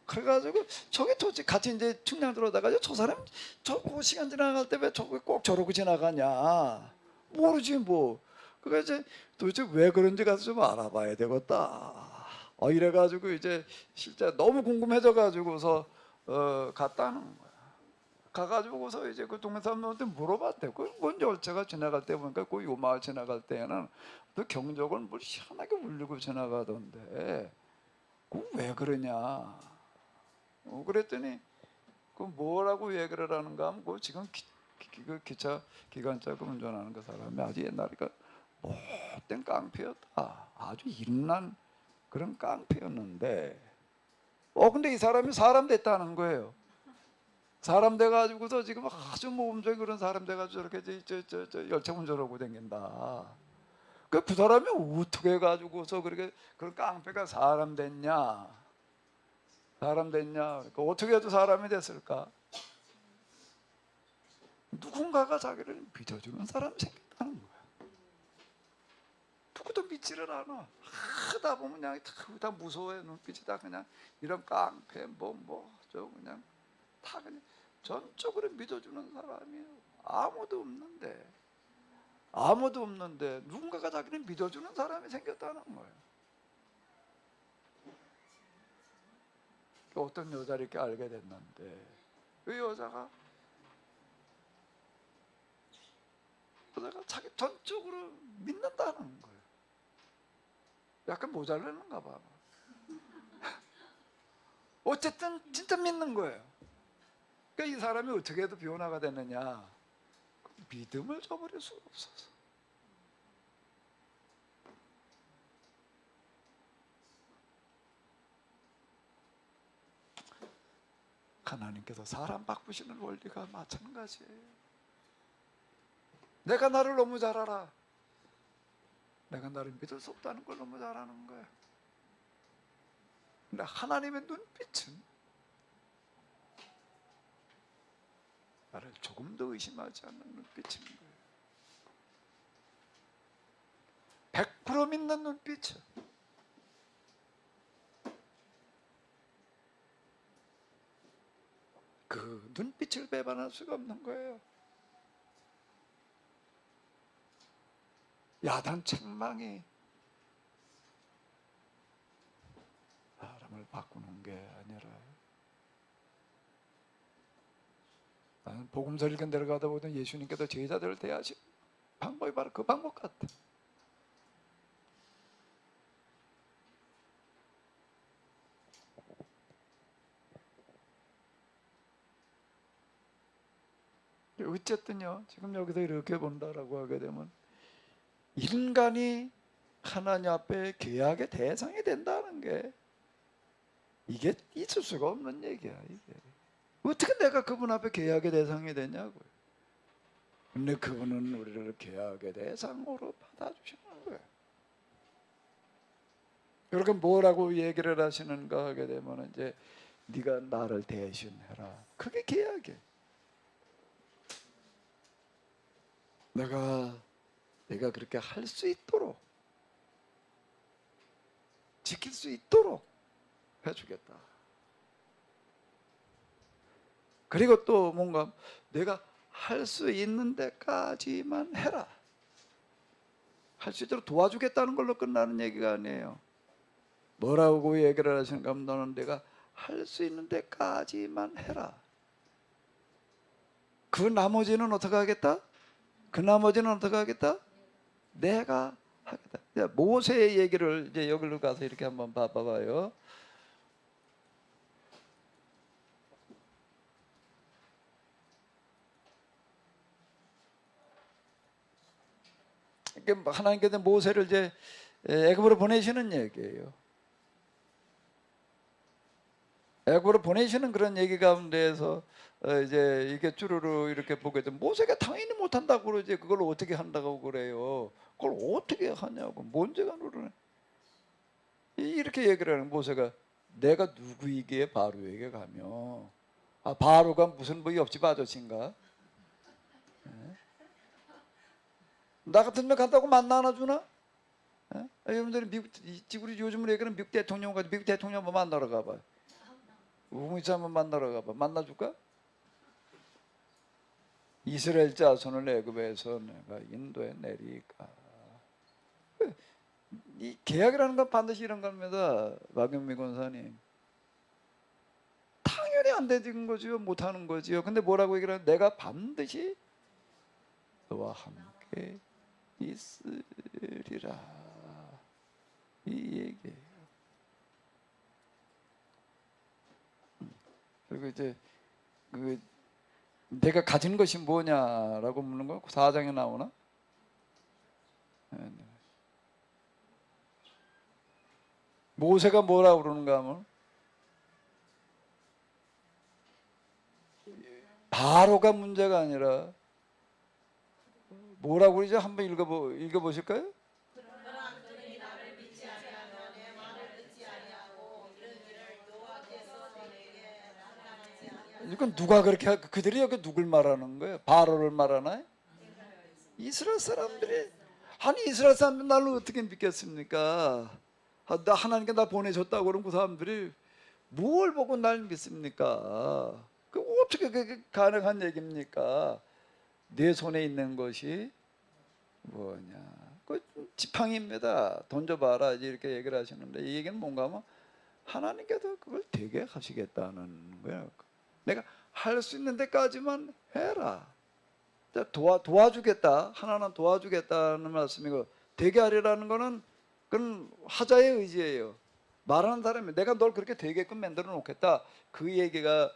그래가지고 저기 도대체 같이 이제 측량 들어다가, 저 사람 저그 시간 지나갈 때 왜 저거 꼭 저러고 지나가냐, 모르지 뭐. 그러니까 이제 도대체 왜 그런지 가서 좀 알아봐야 되겠다. 이래가지고 이제 실제 너무 궁금해져가지고서 갔다는 거야. 가가지고서 이제 그 동네 사람들한테 물어봤대. 그 먼저 열차가 지나갈 때 보니까 그 요 마을 지나갈 때에는 그 경적을 뭘 희한하게 울리고 지나가던데, 그 왜 그러냐. 그랬더니 그 뭐라고 얘기를 하는가 하면, 그 지금 그 기차 기관차 그 운전하는 그 사람이 아주 옛날이니까 못된 깡패였다. 아주 일난 그런 깡패였는데, 근데 이 사람이 사람 됐다는 거예요. 사람 돼가지고서 지금 아주 모범적인 그런 사람 돼가지고 저렇게 저 열차 운전하고 다닌다. 그 사람이 어떻게 해가지고서 그렇게 그런 깡패가 사람 됐냐? 그러니까 어떻게 해도 사람이 됐을까? 누군가가 자기를 믿어주는 사람이 생겼다는 거야. 누구도 믿지를 않아. 하다 보면 그냥 다 무서워해. 눈빛이 다 그냥 이런 깡패 저 그냥 다 그냥 전적으로 믿어주는 사람이에요. 아무도 없는데 누군가가 자기를 믿어주는 사람이 생겼다는 거예요. 어떤 여자를 이렇게 알게 됐는데, 그 여자가 자기 전적으로 믿는다는 거예요. 약간 모자르는가 봐. 어쨌든 진짜 믿는 거예요. 그러니까 이 사람이 어떻게 해도 변화가 됐느냐, 믿음을 저버릴 수가 없어서. 하나님께서 사람 바꾸시는 원리가 마찬가지예요. 내가 나를 너무 잘 알아. 내가 나를 믿을 수 없다는 걸 너무 잘 아는 거야. 근데 하나님의 눈빛은 나를 조금 더 의심하지 않는 눈빛인 거예요. 100% 믿는 눈빛이야. 그 눈빛을 배반할 수가 없는 거예요. 야단 책망이 사람을 바꾸는 게 아니라, 나는 복음서 읽은 데를 가다 보니 예수님께서 제자들을 대하신 방법이 바로 그 방법 같아. 어쨌든요, 지금 여기서 이렇게 본다라고 하게 되면 인간이 하나님 앞에 계약의 대상이 된다는 게 이게 있을 수가 없는 얘기야. 이게 어떻게 내가 그분 앞에 계약의 대상이 되냐고요. 근데 그분은 우리를 계약의 대상으로 받아주시는 거예요. 그러니까 뭐라고 얘기를 하시는가 하게 되면 이제 네가 나를 대신해라. 그게 계약이에요. 내가 그렇게 할 수 있도록, 지킬 수 있도록 해주겠다. 그리고 또 뭔가 내가 할 수 있는 데까지만 해라. 할 수 있도록 도와주겠다는 걸로 끝나는 얘기가 아니에요. 뭐라고 얘기를 하시는가 하면 너는 내가 할 수 있는 데까지만 해라. 그 나머지는 어떻게 하겠다? 그 나머지는 어떻게 하겠다? 내가 하겠다. 모세의 얘기를 이제 여기로 가서 이렇게 한번 봐봐요. 하나님께서 모세를 이제 애굽으로 보내시는 얘기예요. 애굽으로 보내시는 그런 얘기 가운데에서 이제 이게 쭈루루 이렇게 보게 되면 모세가 당연히 못한다고 그러지 그걸 어떻게 한다고 그래요. 그걸 어떻게 하냐고 문제가 누르네. 이렇게 얘기를 하는 모세가 내가 누구이기에 바로에게 가며 바로가 무슨 뭐 옆집 아저씨인가? 나 같으면 간다고 만나 하나 주나? 여러분들이 우리 요즘으로 얘기하는 미국 대통령 가지고 미국 대통령 한번 만나러 가봐. 우무이사 한번 만나러 가봐. 만나줄까? 이스라엘 자손을 애굽에서 내가 인도에 내리까. 이 계약이라는 건 반드시 이런 겁니다. 박영미 권사님. 당연히 안 되는 거지요. 못하는 거지요. 근데 뭐라고 얘기를 하냐? 내가 반드시 너와 함께 있으리라. 이 얘기예요. 그리고 이제 내가 가진 것이 뭐냐라고 묻는 거 4장에 나오나? 모세가 뭐라고 그러는가 하면 바로가 문제가 아니라 뭐라고 그러죠? 한번 읽어보실까요? 이건 누가 그렇게 그들이 여기 누굴 말하는 거예요? 바로를 말하나요? 이스라엘 사람들이 아니 이스라엘 사람들 나를 어떻게 믿겠습니까? 나 하나님께 나 보내줬다고 그런 그 사람들이 뭘 보고 날 믿습니까? 그 어떻게 그게 가능한 얘기입니까? 내 손에 있는 것이 뭐냐? 그 지팡이입니다. 던져봐라 이렇게 얘기를 하시는데 이 얘기는 뭔가 하면 하나님께서 그걸 되게 하시겠다는 거예요. 내가 할 수 있는 데까지만 해라. 도와주겠다. 하나는 도와주겠다는 말씀이고 되게 하리라는 거는 그건 하자의 의지예요. 말하는 사람이 내가 널 그렇게 되게끔 만들어 놓겠다. 그 얘기가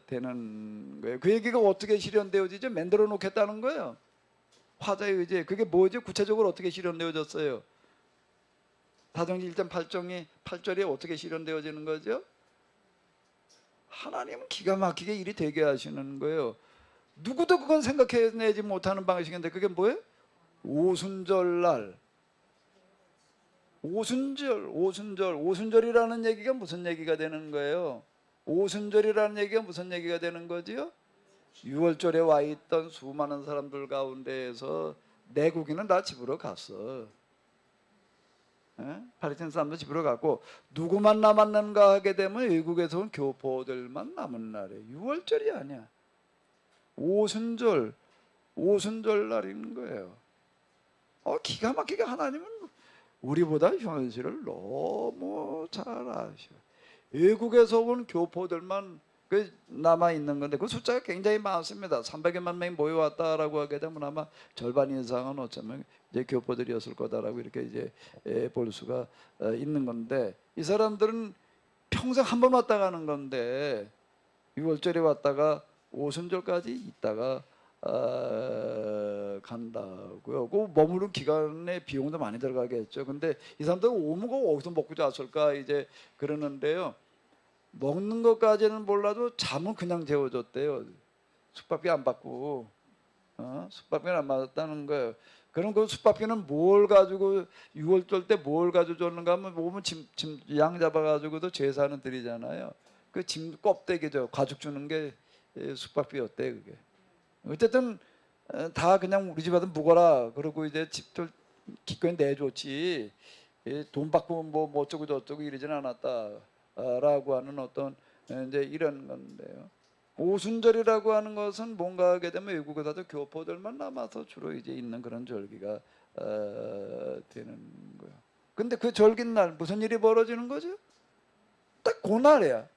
되는 거예요. 그 얘기가 어떻게 실현되어지죠? 만들어 놓겠다는 거예요. 화자의 의지. 그게 뭐죠? 구체적으로 어떻게 실현되어졌어요? 사도행전 1장 8절이 어떻게 실현되어지는 거죠? 하나님은 기가 막히게 일이 되게 하시는 거예요. 누구도 그건 생각해내지 못하는 방식인데 그게 뭐예요? 오순절날. 오순절이라는 얘기가 무슨 얘기가 되는 거예요? 오순절이라는 얘기가 무슨 얘기가 되는 거지요? 6월절에 와 있던 수많은 사람들 가운데에서 내국인은 다 집으로 갔어. 팔레스타인 사람도 집으로 갔고 누구만 남았는가 하게 되면 외국에서 온 교포들만 남은 날이에요. 6월절이 아니야. 오순절 날인 거예요. 기가 막히게 하나님은 우리보다 현실을 너무 잘 아셔. 외국에서 온 교포들만 남아 있는 건데 그 숫자가 굉장히 많습니다. 300여만 명이 모여왔다라고 하게 되면 아마 절반 이상은 어쩌면 이제 교포들이었을 거다라고 이렇게 이제 볼 수가 있는 건데 이 사람들은 평생 한 번 왔다 가는 건데 6월절에 왔다가 오순절까지 있다가 간다고요. 그 머무는 기간에 비용도 많이 들어가겠죠. 근데 이 사람들 오면 거 어디서 먹고 잤을까 이제 그러는데요. 먹는 것까지는 몰라도 잠은 그냥 재워줬대요. 숙박비 안 받고 숙박비는 안 받았다는 거예요. 그럼 그 숙박비는 뭘 가지고 6월절 때 뭘 가지고 줬는가 하면 보면 양 잡아가지고도 제사는 드리잖아요. 그 짐 껍데기죠. 가죽 주는 게 숙박비였대 그게. 어쨌든 다 그냥 우리 집안은 묵어라. 그러고 이제 집들 기꺼이 내줬지. 돈 받고 뭐 어쩌고 저쩌고 이러지는 않았다라고 하는 어떤 이제 이런 건데요. 오순절이라고 하는 것은 뭔가 하게 되면 외국에서도 교포들만 남아서 주로 이제 있는 그런 절기가 되는 거예요. 근데 그 절기날 무슨 일이 벌어지는 거죠? 딱 그날이야.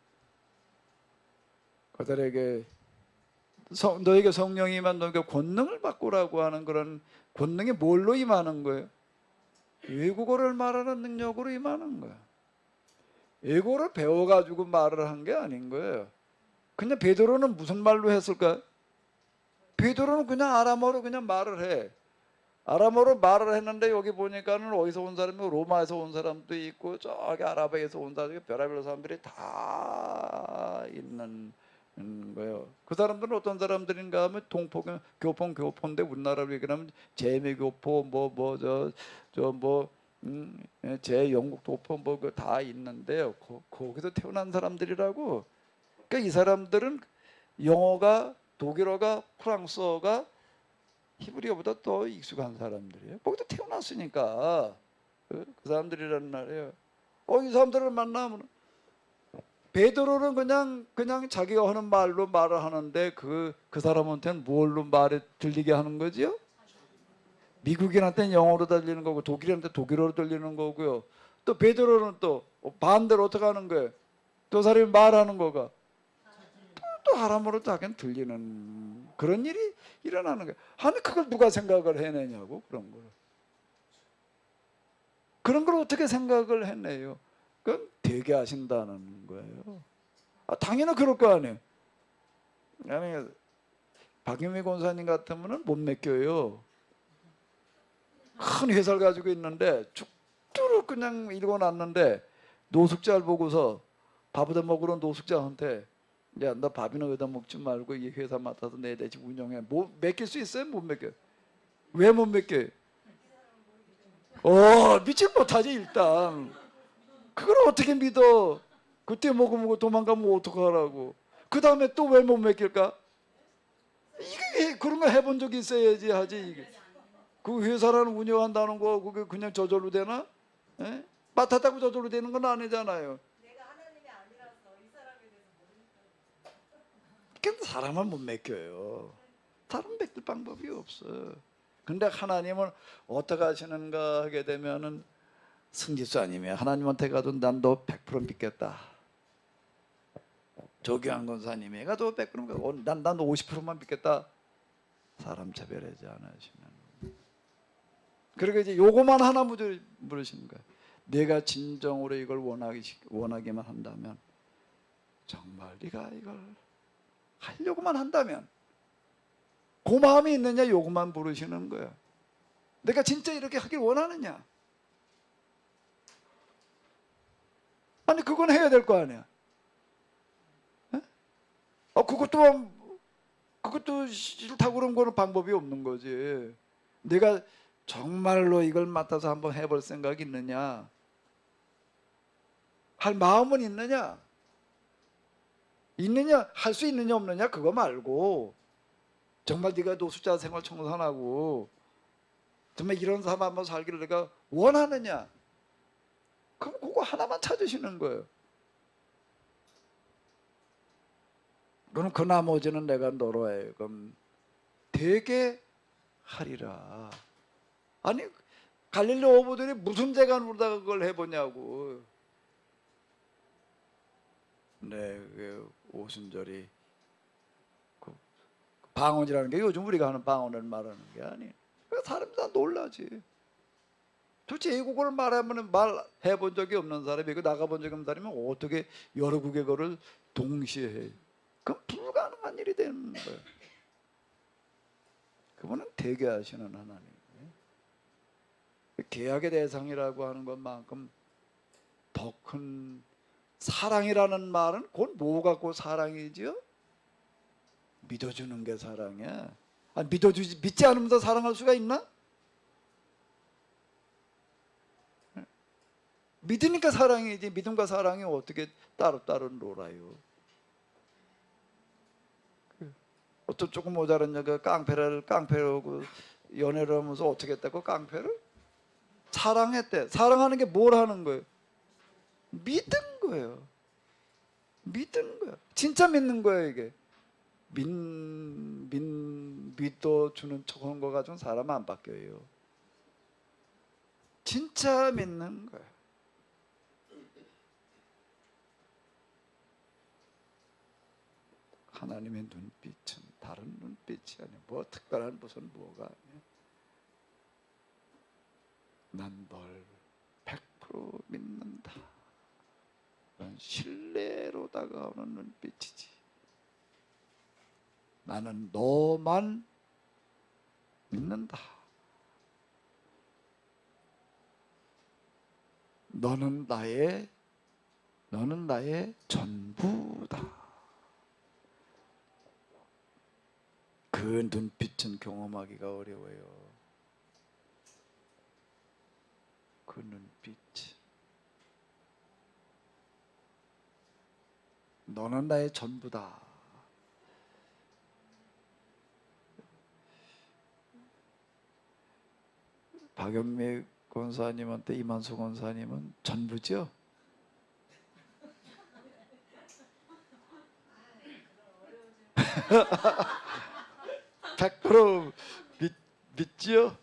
그들에게 너에게 성령이 임한 너에게 권능을 받고라고 하는 그런 권능이 뭘로 임하는 거예요? 외국어를 말하는 능력으로 임하는 거예요. 외국어를 배워가지고 말을 한 게 아닌 거예요. 그냥 베드로는 무슨 말로 했을까요? 베드로는 그냥 아람어로 그냥 말을 해. 아람어로 말을 했는데 여기 보니까는 어디서 온 사람이 로마에서 온 사람도 있고 저기 아라비아에서 온 사람이 별의별 사람들이 다 있는 거예요. 그 사람들은 어떤 사람들인가 하면 교포인데 우리나라로 얘기하면 재미교포 제영국 교포 다 있는데요. 거기서 태어난 사람들이라고. 그러니까 이 사람들은 영어가 독일어가 프랑스어가 히브리어보다 더 익숙한 사람들이에요. 거기서 태어났으니까 그 사람들이란 말이에요. 이 사람들을 만나면 베드로는 그냥 자기가 하는 말로 말을 하는데 그 사람한테는 뭘로 말을 들리게 하는 거지요? 미국인한테는 영어로 들리는 거고 독일인한테 독일어로 들리는 거고요. 또 베드로는 또 반대로 어떻게 하는 거예요? 또 사람이 말하는 거가 또 아람어로 자기는 들리는 그런 일이 일어나는 거예요. 아니 그걸 누가 생각을 해내냐고 그런 걸 어떻게 생각을 해내요? 그건 되게 하신다는 거예요. 당연히 그럴 거 아니에요. 아니 박유미 권사님 같으면은 못 맡겨요. 큰 회사를 가지고 있는데 쭉쭉 그냥 읽어놨는데 노숙자를 보고서 밥 얻어먹으러 노숙자한테 야, 너 밥이나 얻어먹지 말고 이 회사 맡아서 내 집 운영해. 뭐 맡길 수 있어요? 못 맡겨요. 왜 못 맡겨요? 믿지 못하지 일단. 그걸 어떻게 믿어? 그때 먹으면 도망가면 어떡하라고. 그 다음에 또 왜 못 맡길까? 이게 그런 거 해본 적이 있어야지 하지. 이게. 그 회사라는 운영한다는 거 그게 그냥 저절로 되나? 에? 맡았다고 저절로 되는 건 아니잖아요. 내가 하나님이 아니라서 이 사람에 대해서 모르니까. 근데 사람은 못 맡겨요. 사람 맡길 방법이 없어. 근데 하나님은 어떻게 하시는가 하게 되면은 승지수 아니면 하나님한테 가도 난 너 100% 믿겠다. 조규환 권사님이 가도 100% 난 50%만 믿겠다. 사람 차별하지 않으시는. 그러니까 이제 요거만 하나 물으시는 거예요. 내가 진정으로 이걸 원하기만 한다면 정말 네가 이걸 하려고만 한다면 그 마음이 있느냐 요거만 물으시는 거예요. 내가 진짜 이렇게 하길 원하느냐? 아니 그건 해야 될 거 아니야. 에? 그것도 싫다고 그런 거는 방법이 없는 거지. 내가 정말로 이걸 맡아서 한번 해볼 생각이 있느냐, 할 마음은 있느냐, 할 수 있느냐 없느냐 그거 말고, 정말 네가 노숙자 생활 청산하고 정말 이런 삶 한번 살기를 내가 원하느냐, 그럼 그거 하나만 찾으시는 거예요. 그럼 그 나머지는 내가 너로 하여금 되게 하리라. 아니 갈릴리 어부들이 무슨 재간으로다가 그걸 해보냐고. 네, 그 오순절이 그 방언이라는 게 요즘 우리가 하는 방언을 말하는 게 아니에요. 사람이 다 놀라지. 도대체 애국어를 말해본 적이 없는 사람이, 그 나가본 적이 없는 사람이 어떻게 여러 국어를 동시에 해? 그건 불가능한 일이 되는 거예요. 그분은 대개하시는 하나님. 계약의 대상이라고 하는 것만큼 더 큰 사랑이라는 말은 곧 뭐 갖고 사랑이지요? 믿어주는 게 사랑이야. 믿지 않으면서 사랑할 수가 있나? 믿으니까 사랑이지. 믿음과 사랑이 어떻게 따로따로 놀아요? 어떤 조금 모자란 여가 깡패라고 연애를 하면서 어떻게 했다고? 깡패를 사랑했대. 사랑하는 게 뭘 하는 거예요? 믿은 거예요. 믿는 거예요. 진짜 믿는 거예요. 이게 믿어주는 척하는 거 가지고는 사람 안 바뀌어요. 진짜 믿는 거예요. 하나님의 눈빛은 다른 눈빛이 아니에요. 뭐 특별한 무슨 뭐가 아니에요. 난 널 100% 믿는다. 그런 신뢰로 다가오는 눈빛이지. 나는 너만 믿는다. 너는 나의 전부다. 그 눈빛은 경험하기가 어려워요. 그 눈빛. 너는 나의 전부다. 박영미 권사님한테 이만수 권사님은 전부죠? (100% 믿지요?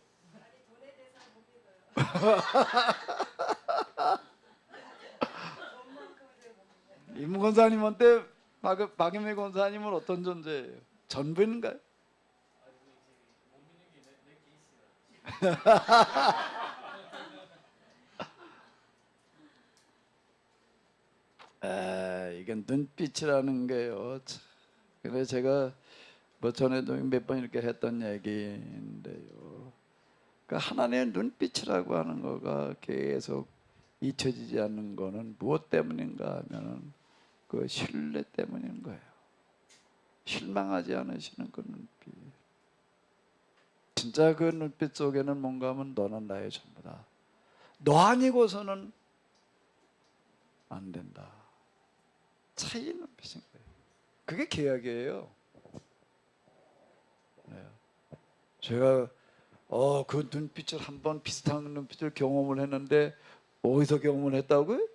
임 권사님한테 박영미 권사님은 어떤 존재예요? 전부인가요? 이건 눈빛이라는 게요. 그래서 제가 뭐 전에도 몇 번 이렇게 했던 얘기인데요. 그 하나님의 눈빛이라고 하는 거가 계속 잊혀지지 않는 거는 무엇 때문인가 하면은 그 신뢰 때문인 거예요. 실망하지 않으시는 그 눈빛. 진짜 그 눈빛 속에는 뭔가 하면 너는 나의 전부다. 너 아니고서는 안 된다. 차이의 눈빛인 거예요. 그게 계약이에요. 네. 제가 그 눈빛을 한번 비슷한 눈빛을 경험을 했는데 어디서 경험을 했다고요?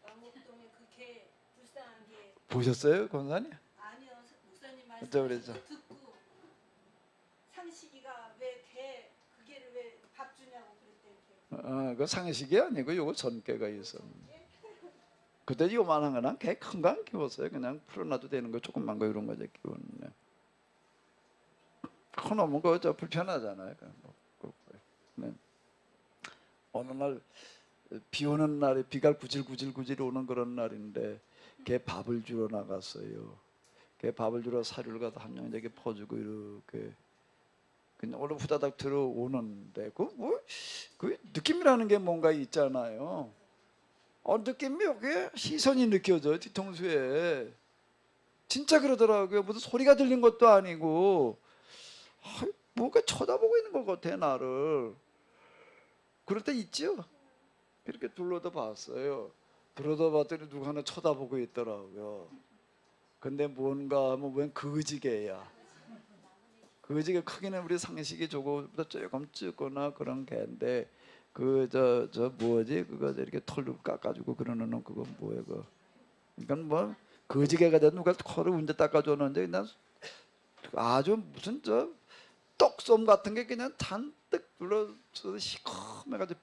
남목동에 그 개 불쌍한 개. 보셨어요, 권사님? 아니요, 목사님 그때 그랬죠. 말씀 듣고 상식이가 왜 그 개를 왜 밥 주냐고 그랬대. 그 상식이 아니고 요거 전개가 있었는데 그때 요만한 거는 개 큰 거 안 키웠어요. 그냥 풀어놔도 되는 거 조금만 거 이런 거 이제 키웠는데 커놓으면 그거 불편하잖아요. 네. 어느 날 비 오는 날에 비가 구질구질 오는 그런 날인데 개 밥을 주러 나갔어요. 개 밥을 주러 사료를 갖다 한 명에게 퍼주고 이렇게 그냥 얼른 후다닥 들어오는데 그 느낌이라는 게 뭔가 있잖아요. 그래서 그 개 밥을 주러 나갔어요. 개 밥을 주러 사료를 갖다 한 명에게 퍼주고 이렇게 그냥 얼른 후다닥 들어오는데 그 느낌이라는 게 뭔가 있잖아요. 그래서 그 느낌이라는 게 뭔가 있잖아요. 그래서 그 느낌이라는 게 뭔가 있잖아요. 느낌이 여기 시선이 느껴져 뒤통수에. 진짜 그러더라고요. 무슨 소리가 들린 것도 아니고 뭔가 쳐다보고 있는 것 같아 나를. 그럴 때 있죠. 이렇게 둘러다 봤어요. 둘러다 봤더니 누가 하나 쳐다보고 있더라고요. 근데 뭔가 하면 웬 거지개야. 거지개 크기는 우리 상식이 조금보다 조금 작거나 그런 개인데 저 뭐지 그거 이렇게 털로 깎아주고 그러는 그거 뭐예요 그. 그러니까 뭐 거지개가 돼 누가 털을 언제 닦아줬는데 난 아주 무슨 저 떡솜 같은 게 그냥 잔뜩 둘러서 시커매가지고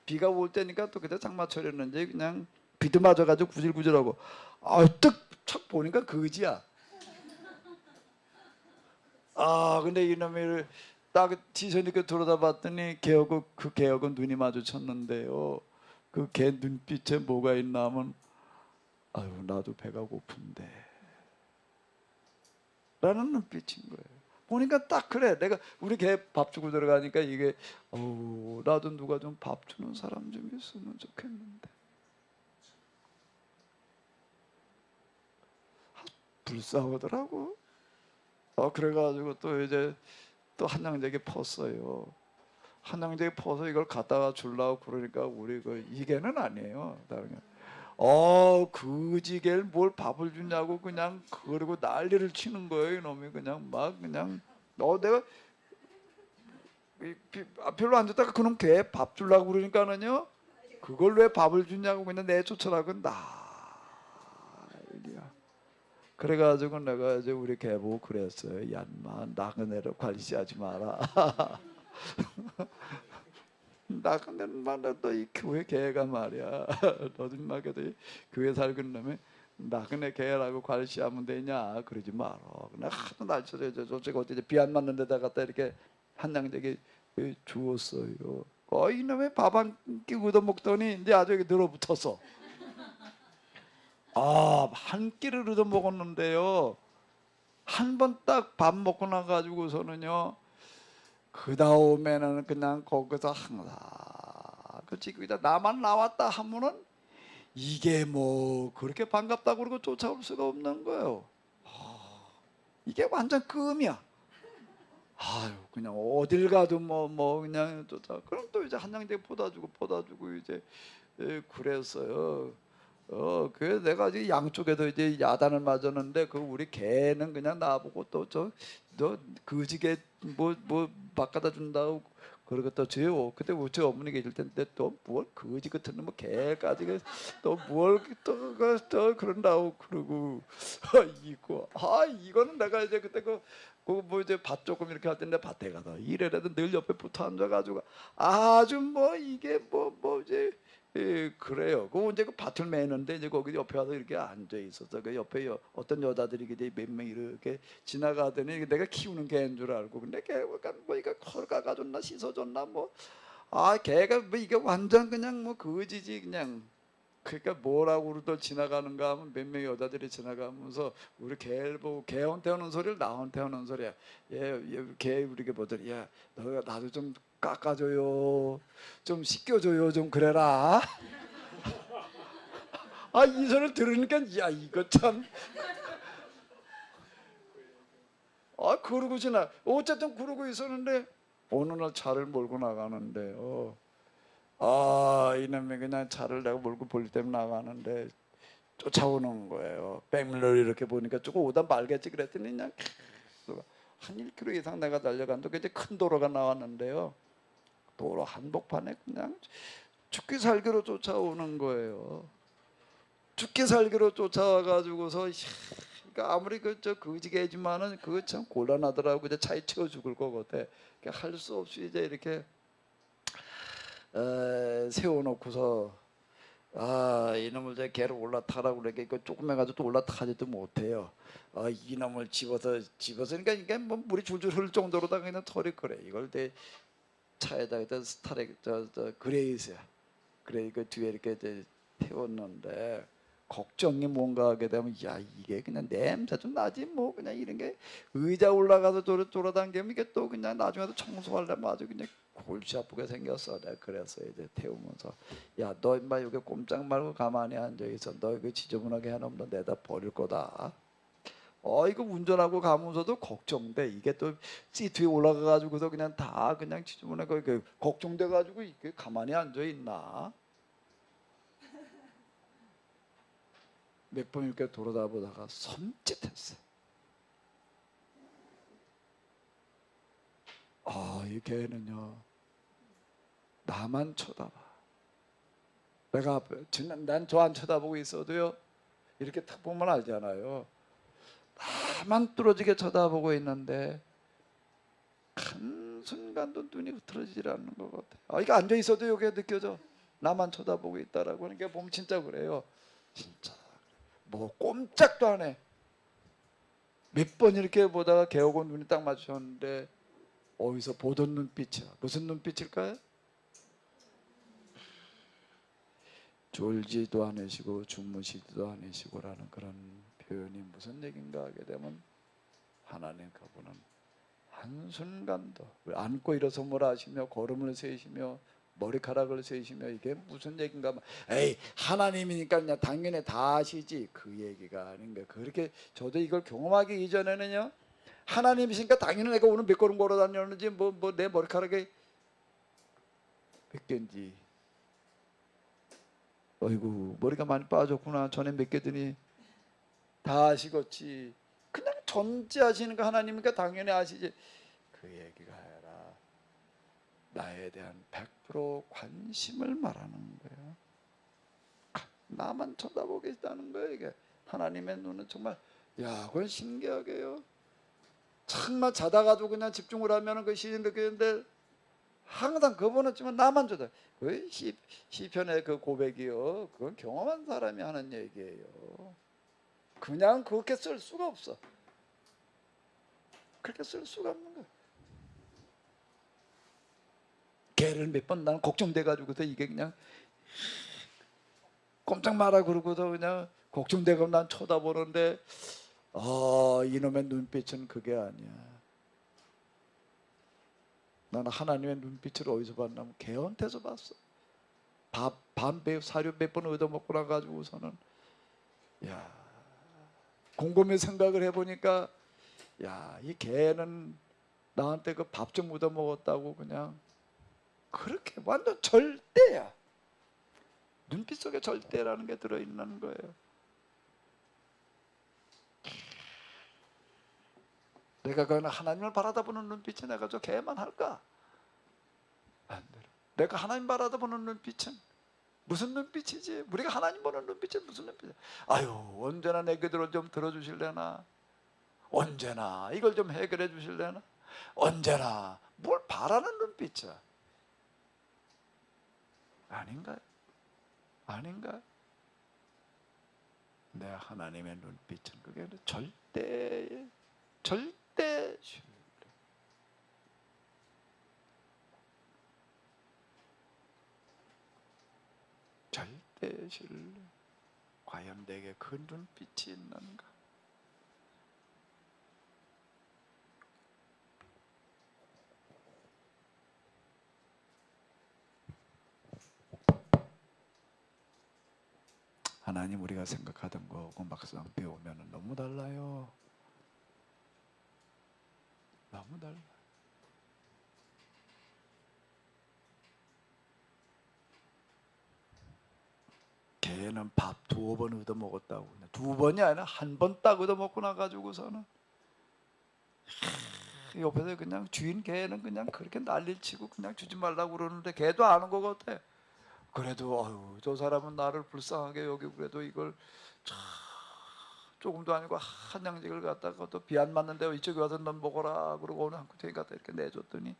비가 올 때니까 또 그때 장마철이었는지 그냥 비도 맞아가지고 구질구질하고 뜨착 보니까 거지야. 근데 이놈이 딱 지선이 그 들여다봤더니 그 개하고 눈이 마주쳤는데요. 그 개 눈빛에 뭐가 있나 하면 아유 나도 배가 고픈데 라는 눈빛인 거예요. 보니까 딱 그래. 내가 우리 개 밥 주고 들어가니까 이게 나도 누가 좀 밥 주는 사람 좀 있으면 좋겠는데. 불쌍하더라고. 그래가지고 또 이제 또 한양대게 펐어요. 한양대게 퍼서 이걸 갖다가 주려고 그러니까 우리 이게는 아니에요. 다른 게. 그지개를 뭘 밥을 주냐고 그냥 그러고 난리를 치는 거예요. 이놈이 그냥 막 그냥 내가 별로 안 좋다가 그놈 개 밥 주려고 그러니까는요. 그걸 왜 밥을 주냐고 그냥 내쫓으라고 난리야. 그래가지고 내가 이제 우리 개 보고 그랬어요. 야 인마 나그네로 관리하지 마라. 나그네만 너이 교회 개가 말이야. 너도 인마 교회 살건 놈에 나그네 개라고 관리하면 되냐 그러지 마라. 나 하도 날쳐서 저쪽 어디 비 안 맞는 데다 갖다 이렇게 한양대게 주었어요. 이놈의 밥 한 끼 얻어 먹더니 이제 아주 늘어붙었어. 한 끼를 얻어 먹었는데요. 한 번 딱 밥 먹고 나가지고서는요. 그 다음에는 그냥 거기서 항상 그치 나만 나왔다 하면은 이게 뭐 그렇게 반갑다고 그러고 쫓아올 수가 없는 거예요. 이게 완전 끔이야. 그냥 어딜 가도 뭐 그냥 쫓아. 그럼 또 이제 한양대 포다 주고 이제 그랬어요. 그 내가 이제 양쪽에도 이제 야단을 맞았는데 그 우리 개는 그냥 나보고 또 너 거지개 뭐 바꿔다 준다고 그러겠다 줘요. 그때 저희 어머니 계실 텐데 또 뭘 거지 같은 뭐 개까지 또 뭘 또 그런다고 그러고 이거는 내가 이제 그때 뭐 이제 밭 조금 이렇게 할 텐데 밭에 가서 일해라도 늘 옆에 붙어 앉아가지고 아주 뭐 이게 뭐 이제 그래요. 그 이제 그 밭을 매는데 이제 거기 옆에 와서 이렇게 앉아 있었어. 그 옆에 어떤 여자들이 이제 몇 명 이렇게 지나가더니 내가 키우는 개인 줄 알고 근데 개가 뭐 이거 컬가 가졌나 씻어줬나 뭐 개가 뭐 이게 완전 그냥 뭐 거지지 그냥. 그러니까 뭐라고 그러더 지나가는가 하면 몇 명의 여자들이 지나가면서 우리 개를 보고 개한테 하는 소리를 나한테 하는 소리야. 개 우리게 보더니 야 너가 나도 좀 깎아줘요, 좀 씻겨줘요, 좀 그래라. 이 소리를 들으니까 야 이거 참. 그러고 지나 어쨌든 그러고 있었는데 어느 날 차를 몰고 나가는데요. 이놈이 그냥 차를 내가 몰고 볼 때문에 나가는데 쫓아오는 거예요. 백밀러를 이렇게 보니까 조금 오다 말겠지 그랬더니 그냥 한 1km 이상 내가 달려갔는데 이제 큰 도로가 나왔는데요. 도로 한복판에 그냥 죽기 살기로 쫓아오는 거예요. 죽기 살기로 쫓아와가지고서 그러니까 아무리 저 거지개지만은 그거 참 곤란하더라고. 이제 차에 치워 죽을 것 같아. 할 수 없이 이제 이렇게 세워놓고서 이놈을 제 개를 올라타라고 그러니까 이거 조금 해가지고 또 올라타지도 못해요. 이놈을 집어서 그러니까 이게 뭐 물이 줄줄 흐를 정도로다가 그냥 털이 그래. 이걸 내 차에다 스타렉 저 그레이스야. 그래 그 뒤에 이렇게 태웠는데 걱정이 뭔가 하게 되면 이게 그냥 냄새 좀 나지 뭐 그냥 이런 게 의자 올라가서 돌아다니면 이게 또 그냥 나중에도 청소하려면 아주 그냥 골치 아프게 생겼어. 내가 그래서 이제 태우면서 야 너 인마 여기 꼼짝 말고 가만히 앉아 있어. 너 이거 지저분하게 해놓으면 너 내다 버릴 거다. 이거 운전하고 가면서도 걱정돼. 이게 또 시트에 올라가 가지고서 그냥 다 그냥 지저분하게 걱정돼 가지고 이게 가만히 앉아 있나? 몇 번 이렇게 돌아다 보다가 섬찟했어요. 이 개는요 나만 쳐다봐. 내가 난 저 안 쳐다보고 있어도요 이렇게 탁 보면 알잖아요. 나만 뚫어지게 쳐다보고 있는데 한 순간도 눈이 흐트러지질 않는 것 같아. 이게 앉아 있어도 이게 느껴져. 나만 쳐다보고 있다라고 하는 게 보면 진짜 그래요. 진짜 뭐 꼼짝도 안 해. 몇 번 이렇게 보다가 개오고 눈이 딱 맞추셨는데 어디서 보던 눈빛이야. 무슨 눈빛일까요? 졸지도 않으시고 주무시지도 않으시고라는 그런 표현이 무슨 얘기인가 하게 되면 하나님 그분은 한순간도 앉고 일어서 뭘 하시며 걸음을 세시며 머리카락을 세시며 이게 무슨 얘기인가. 에이 하나님이니까 그냥 당연히 다 아시지 그 얘기가 아닌 거예요. 그렇게 저도 이걸 경험하기 이전에는요 하나님이시니까 당연히 내가 오늘 몇 걸음 걸어 다녔는지 뭐 내 머리카락에 몇 개인지 어이구 머리가 많이 빠졌구나. 전에 몇 개더니 다 아시겠지. 그냥 존재하시는 거 하나님이니까 당연히 아시지. 그 얘기가 아니라 나에 대한 100% 관심을 말하는 거예요. 나만 쳐다보고 있다는 거예요. 이게 하나님의 눈은 정말 그건 신기하게요. 정말 자다가도 그냥 집중을 하면 그 시즌 느끼는데 항상 그분은 지금 나만 쳐다. 그 시편의 그 고백이요. 그건 경험한 사람이 하는 얘기예요. 그냥 그렇게 쓸 수가 없어. 그렇게 쓸 수가 없는 거야. 걔를 몇 번 나는 걱정돼 가지고서 이게 그냥 꼼짝 마라 그러고서 그냥 걱정되고 난 쳐다보는데 이놈의 눈빛은 그게 아니야. 나는 하나님의 눈빛을 어디서 봤냐면 개헌태서 봤어. 사료 몇 번 얻어먹고 나가지고서는 곰곰이 생각을 해보니까 이 개는 나한테 그 밥 좀 얻어먹었다고 그냥 그렇게 완전 절대야. 눈빛 속에 절대라는 게 들어있는 거예요. 내가 그 하나님을 바라다보는 눈빛이 내가 저 개만 할까? 안 돼. 내가 하나님 바라다보는 눈빛은 무슨 눈빛이지? 우리가 하나님 보는 눈빛은 무슨 눈빛이야? 언제나 내 기도를 좀 들어주실래나? 언제나 이걸 좀 해결해 주실래나? 언제나 뭘 바라는 눈빛이야? 아닌가요? 아닌가요? 내 하나님의 눈빛은 그게 절대 신뢰. 절대 신뢰. 과연 내게 그 눈빛이 있는가? 하나님 우리가 생각하던 거하고 막상 배우면 너무 달라요. 너무 달라. 걔는 밥 2번 얻어먹었다고. 2번이 아니라 한 번 딱 얻어먹고 나가지고서는 옆에서 그냥 주인 개는 그냥 그렇게 난리를 치고 그냥 주지 말라고 그러는데 걔도 아는 것 같아. 그래도 저 사람은 나를 불쌍하게 여기고 그래도 이걸 조금도 아니고 한 양직을 갖다가 또 비 안 맞는데 이쪽에 와서 넌 먹어라 그러고 오늘 한 kute기 갖다 이렇게 내줬더니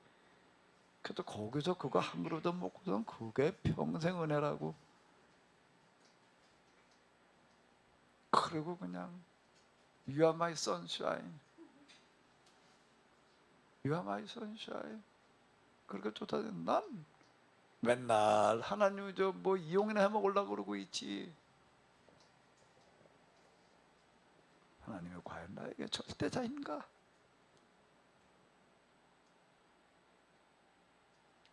그래도 거기서 그거 한 그릇 먹고선 그게 평생 은혜라고. 그리고 그냥 You are my sunshine. You are my sunshine. 그렇게 쫓아다니는 난 맨날 하나님 저 뭐 이용이나 해 먹으려고 그러고 있지. 하나님이 과연 나에게 절대자인가?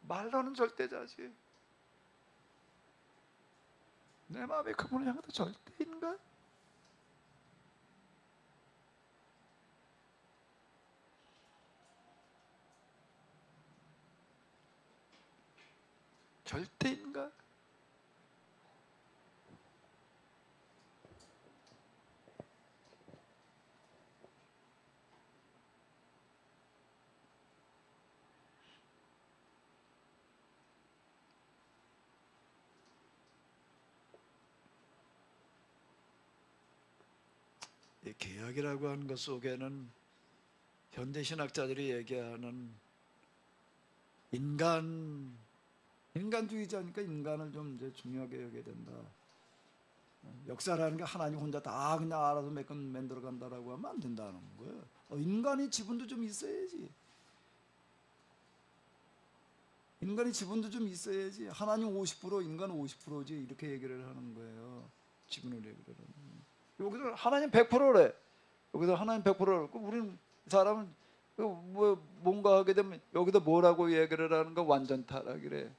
말로는 절대자지. 내 마음이 그분을 향해서 절대인가? 절대인가? 이 개혁이라고 하는 것 속에는 현대 신학자들이 얘기하는 인간주의자니까 인간을 좀 이제 중요하게 여겨야 된다. 역사라는 게 하나님 혼자 다 그냥 알아서 만들어 간다라고 하면 안 된다는 거예요. 인간의 지분도 좀 있어야지. 인간의 지분도 좀 있어야지. 하나님 50%, 인간 50%지 이렇게 얘기를 하는 거예요. 지분을 얘기를 하는. 여기서 하나님 100%래. 여기서 하나님 100%래. 우리는 사람은 뭐 뭔가 하게 되면 여기다 뭐라고 얘기를 하는가? 완전 타락이래.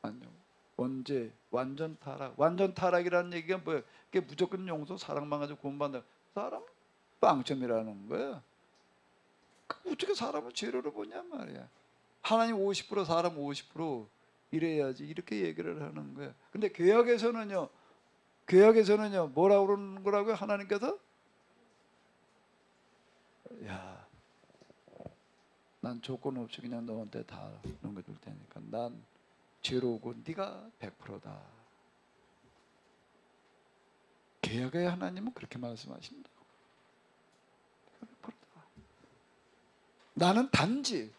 아니요. 언제 완전 타락? 완전 타락이라는 얘기가 뭐예요? 그게 무조건 용서, 사랑만 가지고 구원받는다. 사람 빵점이라는 거야. 어떻게 사람을 죄로를 보냐 말이야. 하나님 50%, 사람 50% 이래야지 이렇게 얘기를 하는 거야. 근데 개혁에서는요 뭐라고 그러는 거라고요? 하나님께서 야, 난 조건 없이 그냥 너한테 다 넘겨줄 테니까 난 죄로우고 네가 100%다. 개혁의 하나님은 그렇게 말씀하신다고. 100%다. 나는 단지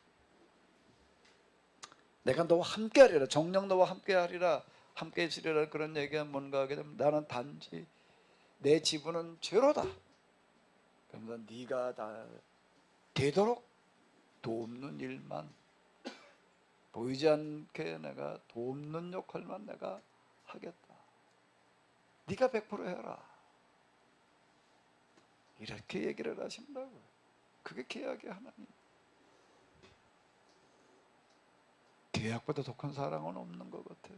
내가 너와 함께하리라, 정녕 너와 함께하리라, 함께 있으리라 그런 얘기가 뭔가 하게 되면 나는 단지 내 지분은 죄로다. 그러면 네가 다 되도록 돕는 일만, 보이지 않게 내가 돕는 역할만 내가 하겠다. 네가 100% 해라. 이렇게 얘기를 하신다고요. 그게 계약의 하나님. 계약보다 독한 사랑은 없는 것 같아요.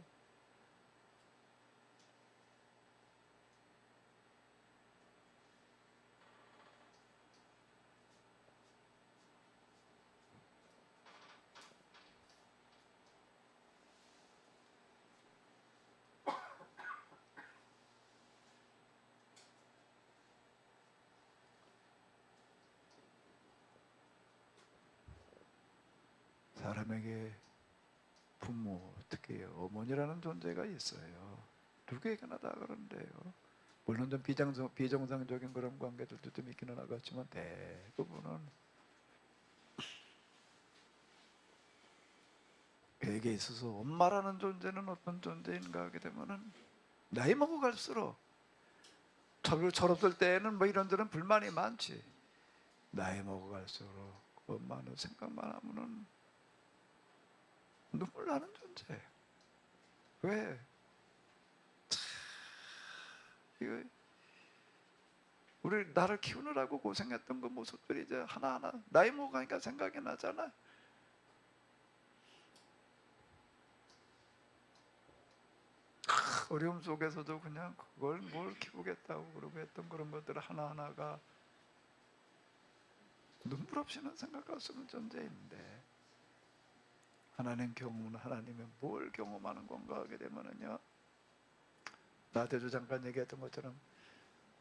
사람에게 부모, 특히 어머니라는 존재가 있어요. 누구에게나 다 그런데요. 물론 좀 비정상적인 그런 관계들도 좀 있기는 하겠지만 대부분은 그에게 있어서 엄마라는 존재는 어떤 존재인가 하게 되면은 나이 먹어갈수록 철없을 때에는 뭐 이런저런 불만이 많지. 나이 먹어갈수록 엄마는 생각만 하면은 눈물 나는 존재. 왜? 이거 우리 나를 키우느라고 고생했던 그 모습들이 이제 하나하나 나이 먹으니까 생각이 나잖아. 어려움 속에서도 그냥 그걸 뭘 키우겠다고 그러고 했던 그런 것들 하나하나가 눈물 없이는 생각할 수 없는 존재인데 하나님 경험은 하나님의 뭘 경험하는 건가 하게 되면은요, 나대주 잠깐 얘기했던 것처럼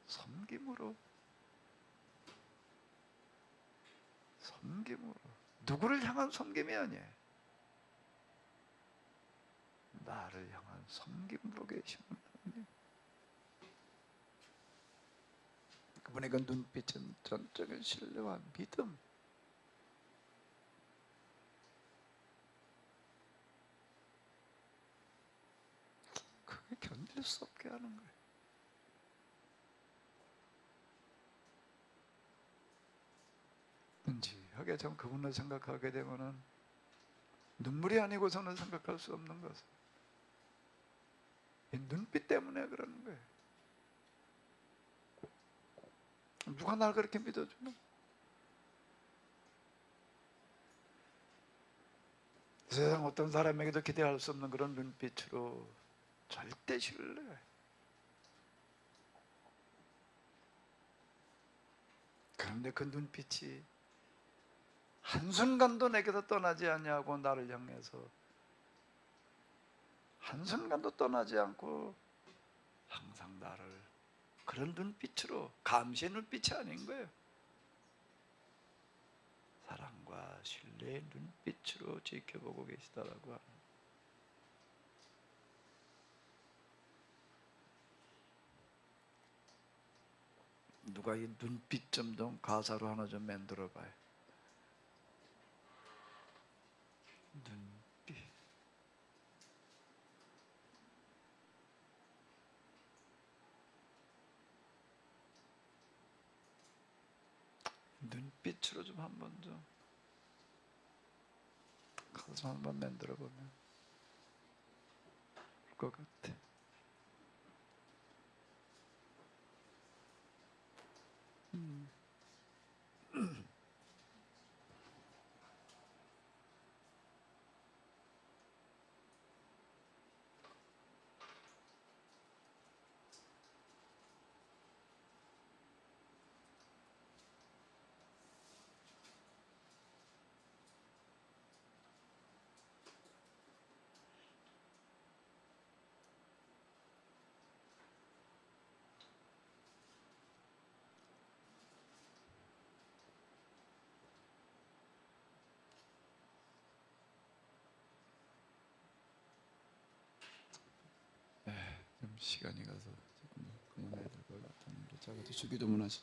섬김으로 누구를 향한 섬김이 아니에요. 나를 향한 섬김으로 계시는 하나님. 그분의 그 눈빛은 전적인 신뢰와 믿음. 그게 견딜 수 없게 하는 거예요. 진지하게 전 그분을 생각하게 되면은 눈물이 아니고서는 생각할 수 없는 것은 이 눈빛 때문에 그러는 거예요. 누가 날 그렇게 믿어주나? 세상 어떤 사람에게도 기대할 수 없는 그런 눈빛으로 절대 신뢰. 그런데 그 눈빛이 한순간도 내게서 떠나지 아니하고 나를 향해서 한순간도 떠나지 않고 항상 나를 그런 눈빛으로, 감시의 눈빛이 아닌 거예요. 사랑과 신뢰의 눈빛으로 지켜보고 계시다라고 하는. 누가 이 눈빛 좀 가사로 하나 좀 만들어 봐요. 눈빛. 눈빛으로 좀 한번 좀 가사 한번 만들어 보면 될 것 같아. 좀 시간이 가서 조금 그만해야 될 것 같은데, 자기도 주기도문 하시죠.